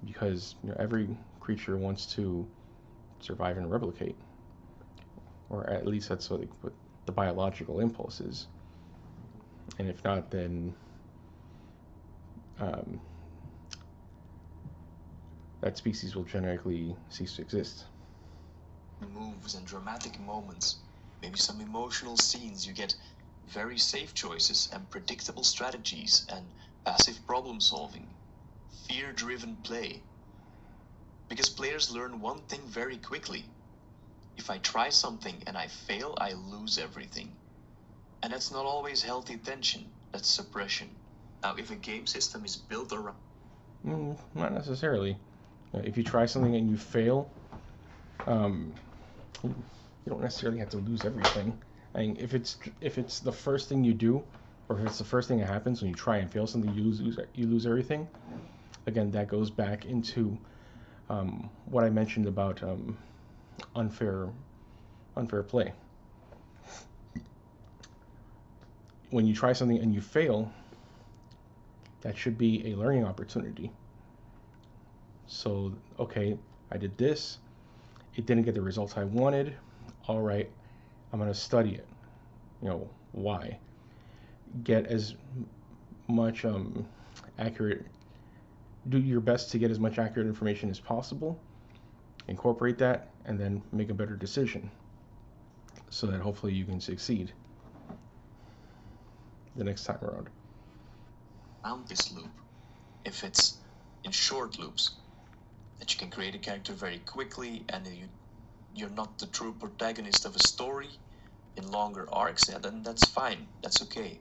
because every creature wants to survive and replicate, or at least that's what the biological impulse is. And if not, then that species will genetically cease to exist. Moves and dramatic moments, maybe some emotional scenes, you get very safe choices and predictable strategies and passive problem solving, fear-driven play. Because players learn one thing very quickly. If I try something and I fail, I lose everything. And that's not always healthy tension, that's suppression. Now, if a game system is built around... Not necessarily. If you try something and you fail, you don't necessarily have to lose everything. I mean, if it's the first thing you do, or if it's the first thing that happens when you try and fail something, you lose everything. Again, that goes back into what I mentioned about unfair play. When you try something and you fail, that should be a learning opportunity. So, okay, I did this. It didn't get the results I wanted. All right, I'm going to study it. Why? Get as much accurate. Do your best to get as much accurate information as possible. Incorporate that, and then make a better decision, so that hopefully you can succeed the next time around. Around this loop, if it's in short loops, that you can create a character very quickly and you're not the true protagonist of a story, in longer arcs, yeah, then that's fine, that's okay.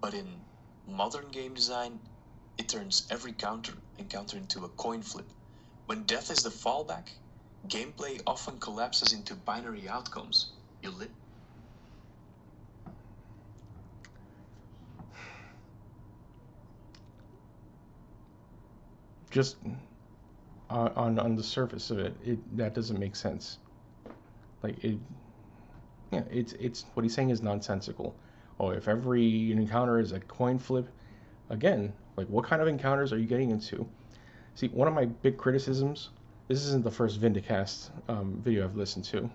But in modern game design, it turns every encounter into a coin flip. When death is the fallback, gameplay often collapses into binary outcomes. You live. Just on the surface of it that doesn't make sense. Like it, yeah, it's what he's saying is nonsensical. Oh, if every encounter is a coin flip, again, like what kind of encounters are you getting into? See, one of my big criticisms. This isn't the first Vindicast video I've listened to.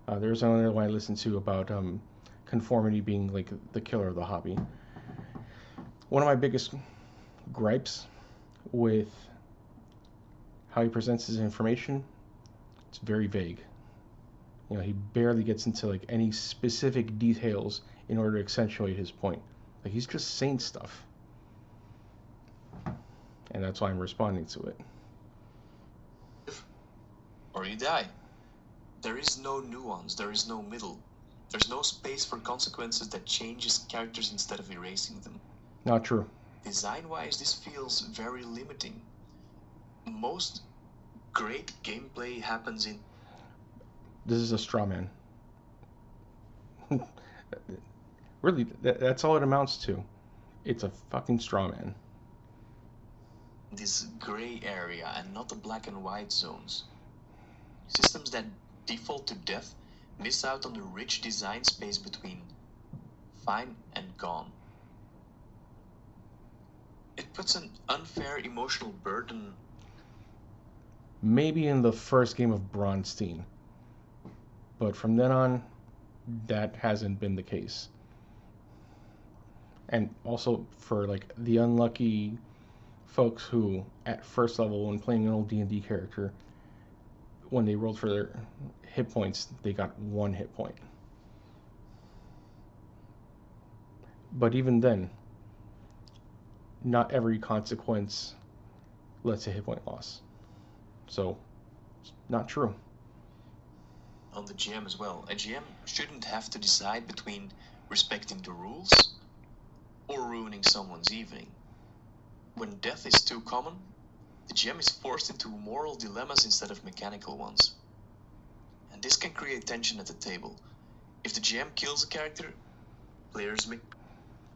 There's another one I listened to about conformity being like the killer of the hobby. One of my biggest gripes with how he presents his information, it's very vague. He barely gets into like any specific details in order to accentuate his point. Like he's just saying stuff, and that's why I'm responding to it. Or you die. There is no nuance, there is no middle. There's no space for consequences that changes characters instead of erasing them. Not true. Design-wise, this feels very limiting. Most great gameplay happens in... This is a straw man. Really, that's all it amounts to. It's a fucking straw man. This gray area and not the black and white zones. Systems that default to death miss out on the rich design space between fine and gone. It puts an unfair emotional burden. Maybe in the first game of Bronstein, but from then on, that hasn't been the case. And also for like the unlucky folks who, at first level, when playing an old D&D character, when they rolled for their hit points, they got 1 hit point. But even then, not every consequence lets a hit point loss. So, it's not true. On the GM as well. A GM shouldn't have to decide between respecting the rules or ruining someone's evening. When death is too common, the GM is forced into moral dilemmas instead of mechanical ones. And this can create tension at the table. If the GM kills a character, players may...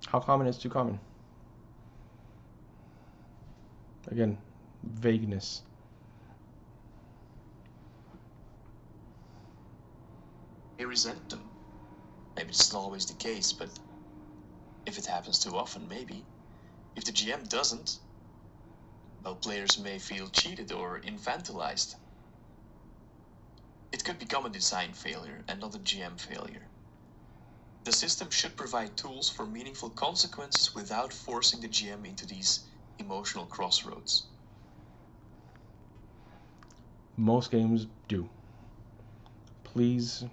How common is too common? Again, vagueness. May resent them. Maybe it's not always the case, but if it happens too often, maybe. If the GM doesn't, well, players may feel cheated or infantilized. It could become a design failure and not a GM failure. The system should provide tools for meaningful consequences without forcing the GM into these emotional crossroads. Most games do. Please,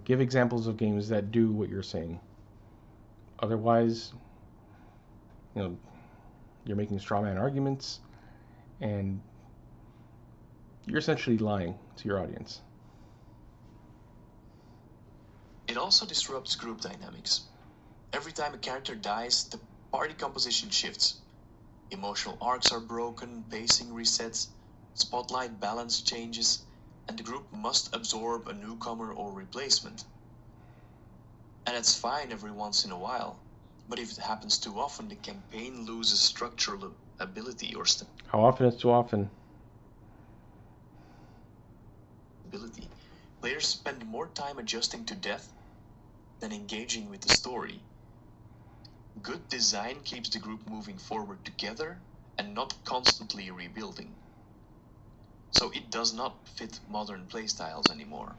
give examples of games that do what you're saying. Otherwise, you're making straw man arguments, and you're essentially lying to your audience. It also disrupts group dynamics. Every time a character dies, the party composition shifts. Emotional arcs are broken, pacing resets, spotlight balance changes, and the group must absorb a newcomer or replacement. And that's fine every once in a while, but if it happens too often, the campaign loses structural ability or How often is too often? stability. Players spend more time adjusting to death than engaging with the story. Good design keeps the group moving forward together and not constantly rebuilding. So it does not fit modern playstyles anymore.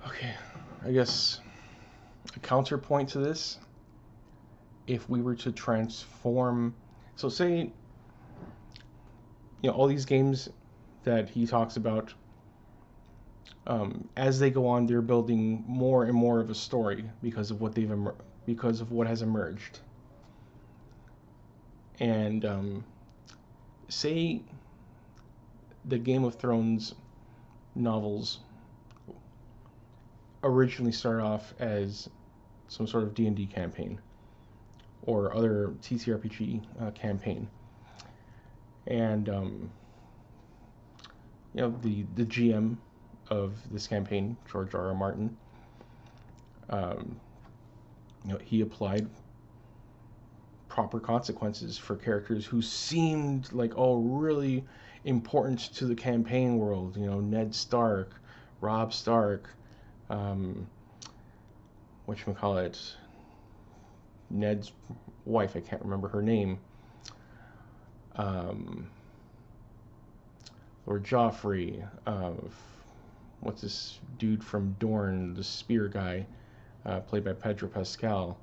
Okay, I guess a counterpoint to this, if we were to transform, so say, all these games that he talks about, as they go on, they're building more and more of a story because of what has emerged. And say the Game of Thrones novels originally started off as some sort of D&D campaign or other TTRPG campaign, and the GM of this campaign, George R. R. Martin, um, he applied proper consequences for characters who seemed like really important to the campaign world. Ned Stark, Robb Stark, um, whatchamacallit, Ned's wife, I can't remember her name, um, Lord Joffrey, what's this dude from Dorne, the spear guy, played by Pedro Pascal.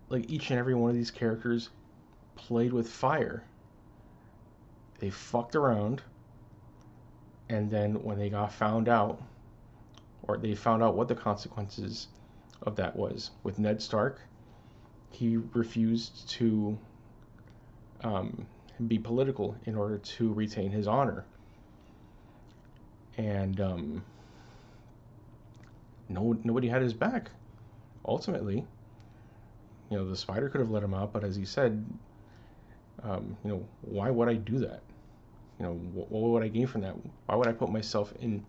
Like each and every one of these characters played with fire. They fucked around, and then when they got found out, or they found out what the consequences of that was, with Ned Stark, he refused to be political in order to retain his honor. And nobody had his back. Ultimately, the spider could have let him out, but as he said, why would I do that? What would I gain from that? Why would I put myself in?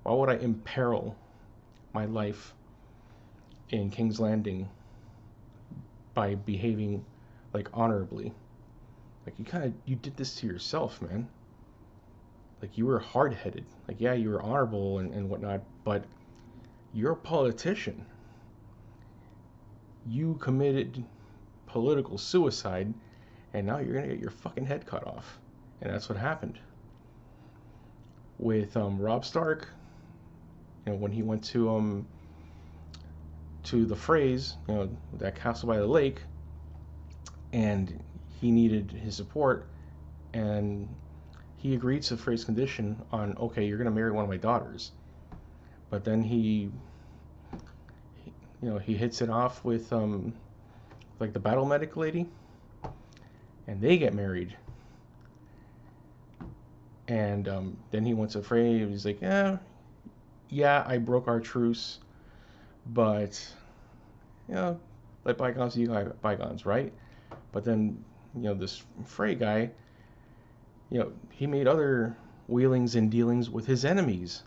Why would I imperil my life in King's Landing by behaving like honorably? Like you did this to yourself, man. Like you were hard-headed. Like yeah, you were honorable and whatnot, but you're a politician. You committed political suicide, and now you're gonna get your fucking head cut off. And that's what happened with Robb Stark. When he went to the Freys, that castle by the lake, and he needed his support, and he agreed to Frey's condition on, okay, you're gonna marry one of my daughters. But then he hits it off with like the battle medic lady, and they get married. And then he went to Frey, and he's like, yeah, I broke our truce, but let bygones be bygones, right? But then this Frey guy, he made other wheelings and dealings with his enemies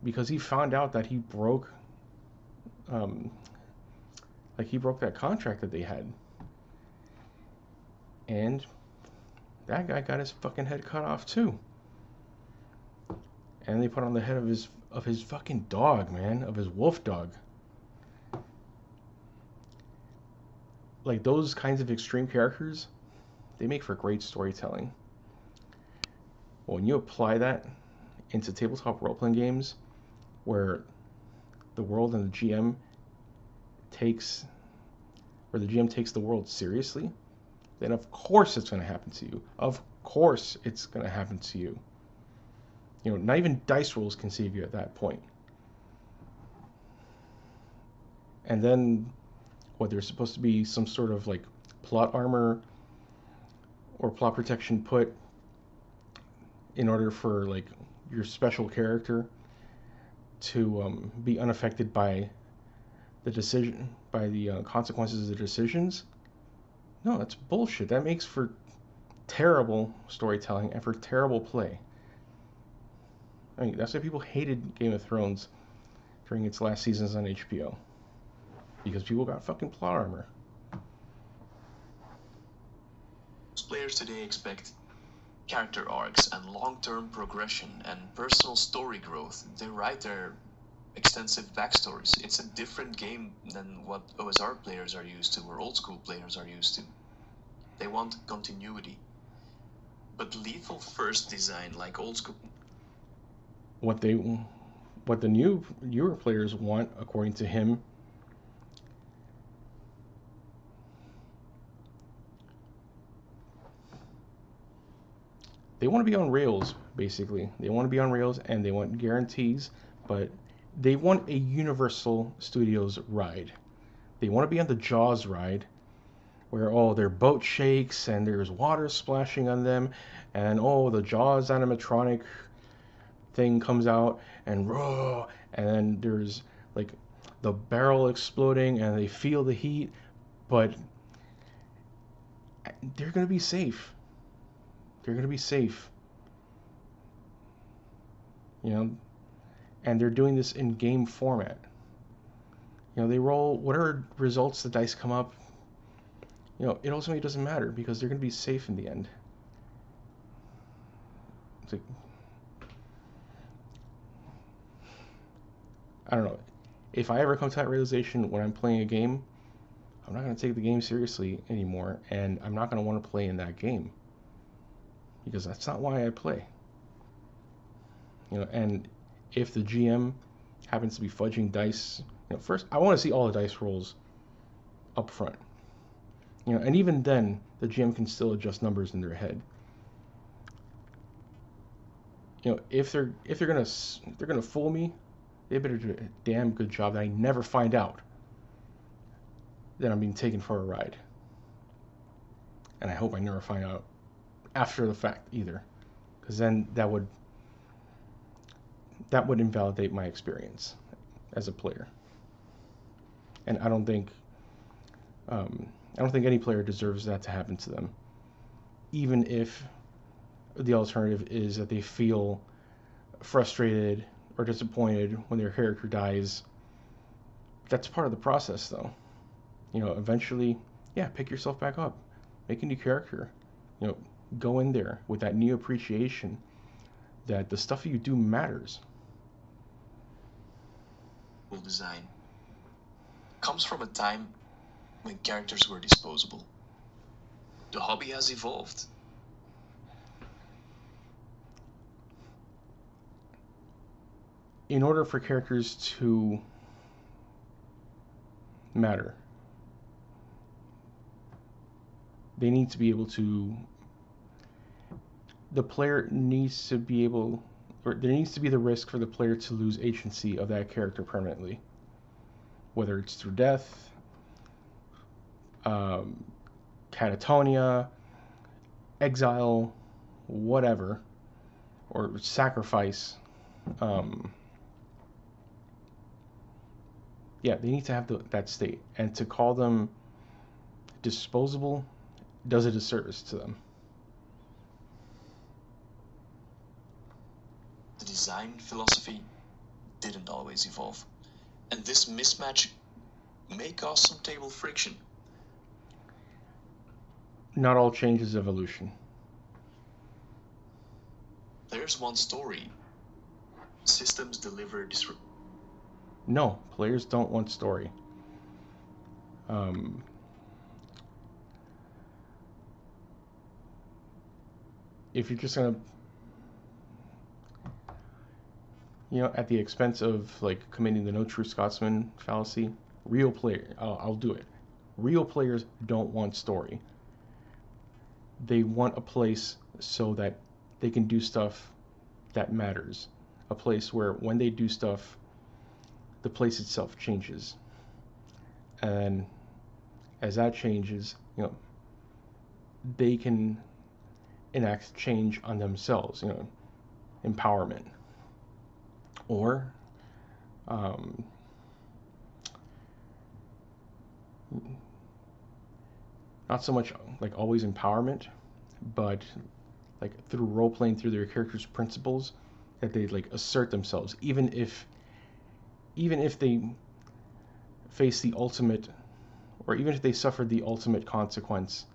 because he found out that he broke that contract that they had, and that guy got his fucking head cut off too. And they put on the head of his fucking dog, man, of his wolf dog. Like those kinds of extreme characters, they make for great storytelling. When you apply that into tabletop role-playing games, where the world and the GM takes the world seriously, then of course it's going to happen to you. Of course it's going to happen to you. Not even dice rolls can save you at that point. And then, there's supposed to be some sort of like plot armor or plot protection put in order for like your special character to be unaffected by the consequences of the decisions. No, that's bullshit. That makes for terrible storytelling and for terrible play. I mean, that's why people hated Game of Thrones during its last seasons on HBO. Because people got fucking plot armor. Players today expect character arcs and long-term progression and personal story growth. They write their extensive backstories. It's a different game than what OSR players are used to or old school players are used to. They want continuity. But lethal first design, like old school... What the newer players want, according to him, they want to be on rails, basically. They want to be on rails, and they want guarantees, but they want a Universal Studios ride. They want to be on the Jaws ride, where their boat shakes and there's water splashing on them, and the Jaws animatronic thing comes out and raw, and then there's like the barrel exploding and they feel the heat, but they're gonna be safe. They're gonna be safe, you know, and they're doing this in game format. You know, they roll whatever results the dice come up. You know, it ultimately doesn't matter because they're gonna be safe in the end. It's like, I don't know. If I ever come to that realization when I'm playing a game, I'm not going to take the game seriously anymore, and I'm not going to want to play in that game because that's not why I play. You know, and if the GM happens to be fudging dice, you know, first I want to see all the dice rolls up front. You know, and even then, the GM can still adjust numbers in their head. You know, if they're gonna fool me, they better do a damn good job that I never find out that I'm being taken for a ride. And I hope I never find out after the fact either, because then that would invalidate my experience as a player. And I don't think any player deserves that to happen to them, even if the alternative is that they feel frustrated or disappointed when their character dies. That's part of the process, though. You know, eventually, yeah, pick yourself back up, make a new character. You know, go in there with that new appreciation that the stuff you do matters. Design comes from a time when characters were disposable. The hobby has evolved. In order for characters to matter, they need to be able to. The player needs to be able, or there needs to be the risk for the player to lose agency of that character permanently, whether it's through death, catatonia, exile, whatever, or sacrifice. Yeah, they need to have that state, and to call them disposable does a disservice to them. The design philosophy didn't always evolve, and this mismatch may cause some table friction. Not all change is evolution. There's one story. Systems deliver No, players don't want story. If you're just gonna, you know, at the expense of like committing the no true Scotsman fallacy, real player, I'll do it. Real players don't want story. They want a place so that they can do stuff that matters. A place where when they do stuff, the place itself changes. And as that changes, you know, they can enact change on themselves, you know, empowerment. Or not so much like always empowerment, but like through role playing through their characters' principles, that they like assert themselves, even if they face the ultimate, or even if they suffered the ultimate consequence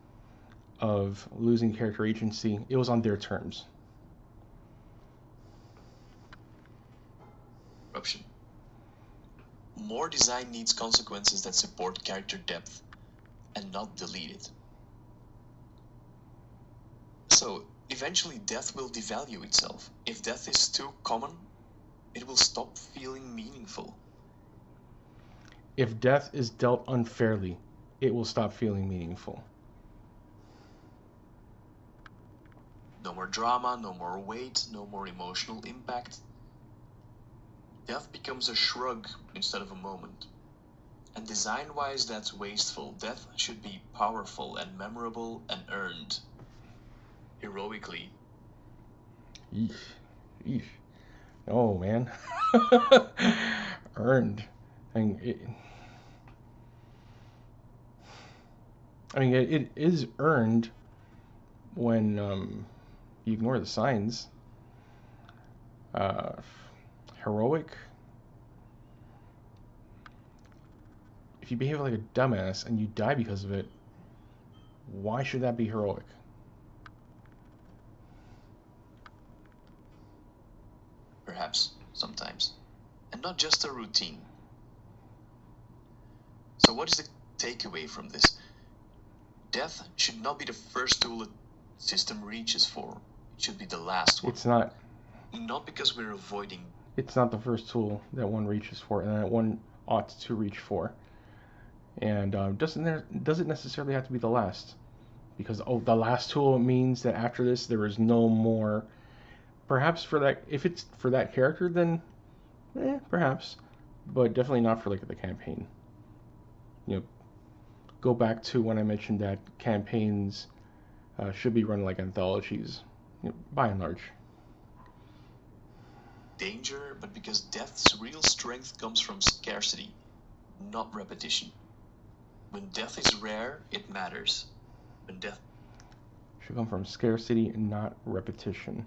of losing character agency, it was on their terms. Corruption. More design needs consequences that support character depth and not delete it. So, eventually death will devalue itself. If death is too common, it will stop feeling meaningful. If death is dealt unfairly, it will stop feeling meaningful. No more drama, no more weight, no more emotional impact. Death becomes a shrug instead of a moment. And design-wise, that's wasteful. Death should be powerful and memorable and earned. Heroically. Eesh. Eesh. Oh man, earned. And it is earned when you ignore the signs. Uh, Heroic. If you behave like a dumbass and you die because of it, why should that be heroic? Perhaps, sometimes. And not just a routine. So what is the takeaway from this? Death should not be the first tool a system reaches for. It should be the last one. It's not. Not because we're avoiding. It's not the first tool that one reaches for, and that one ought to reach for. And doesn't necessarily have to be the last, because the last tool means that after this there is no more. Perhaps for that, if it's for that character, then perhaps, but definitely not for like the campaign. You know, go back to when I mentioned that campaigns should be run like anthologies, by and large. Danger, but because death's real strength comes from scarcity, not repetition. When death is rare, it matters. When death should come from scarcity and not repetition.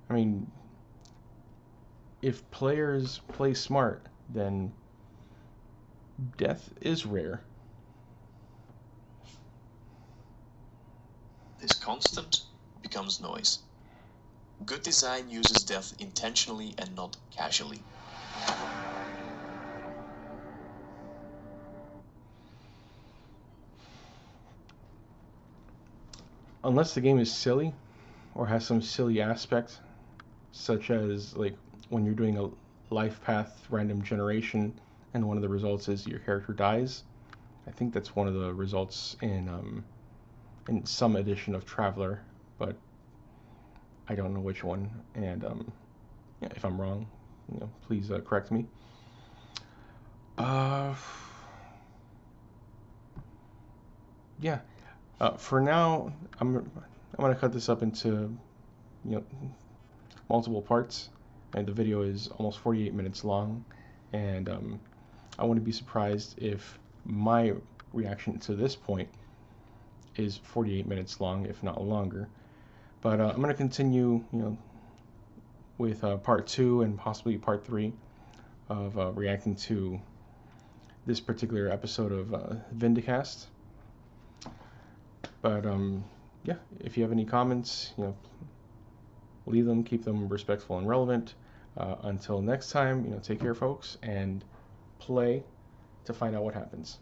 I mean, if players play smart, then death is rare. This constant becomes noise. Good design uses death intentionally and not casually. Unless the game is silly or has some silly aspect, such as like when you're doing a life path random generation and one of the results is your character dies. I think that's one of the results in some edition of Traveler, but I don't know which one. And yeah, if I'm wrong, please correct me. Yeah. For now, I'm gonna cut this up into multiple parts, and the video is almost 48 minutes long, and I wouldn't be surprised if my reaction to this point is 48 minutes long, if not longer. But I'm going to continue, with part 2 and possibly part 3 of reacting to this particular episode of Vindicast. But yeah, if you have any comments, leave them, keep them respectful and relevant. Until next time, take care, folks, and play to find out what happens.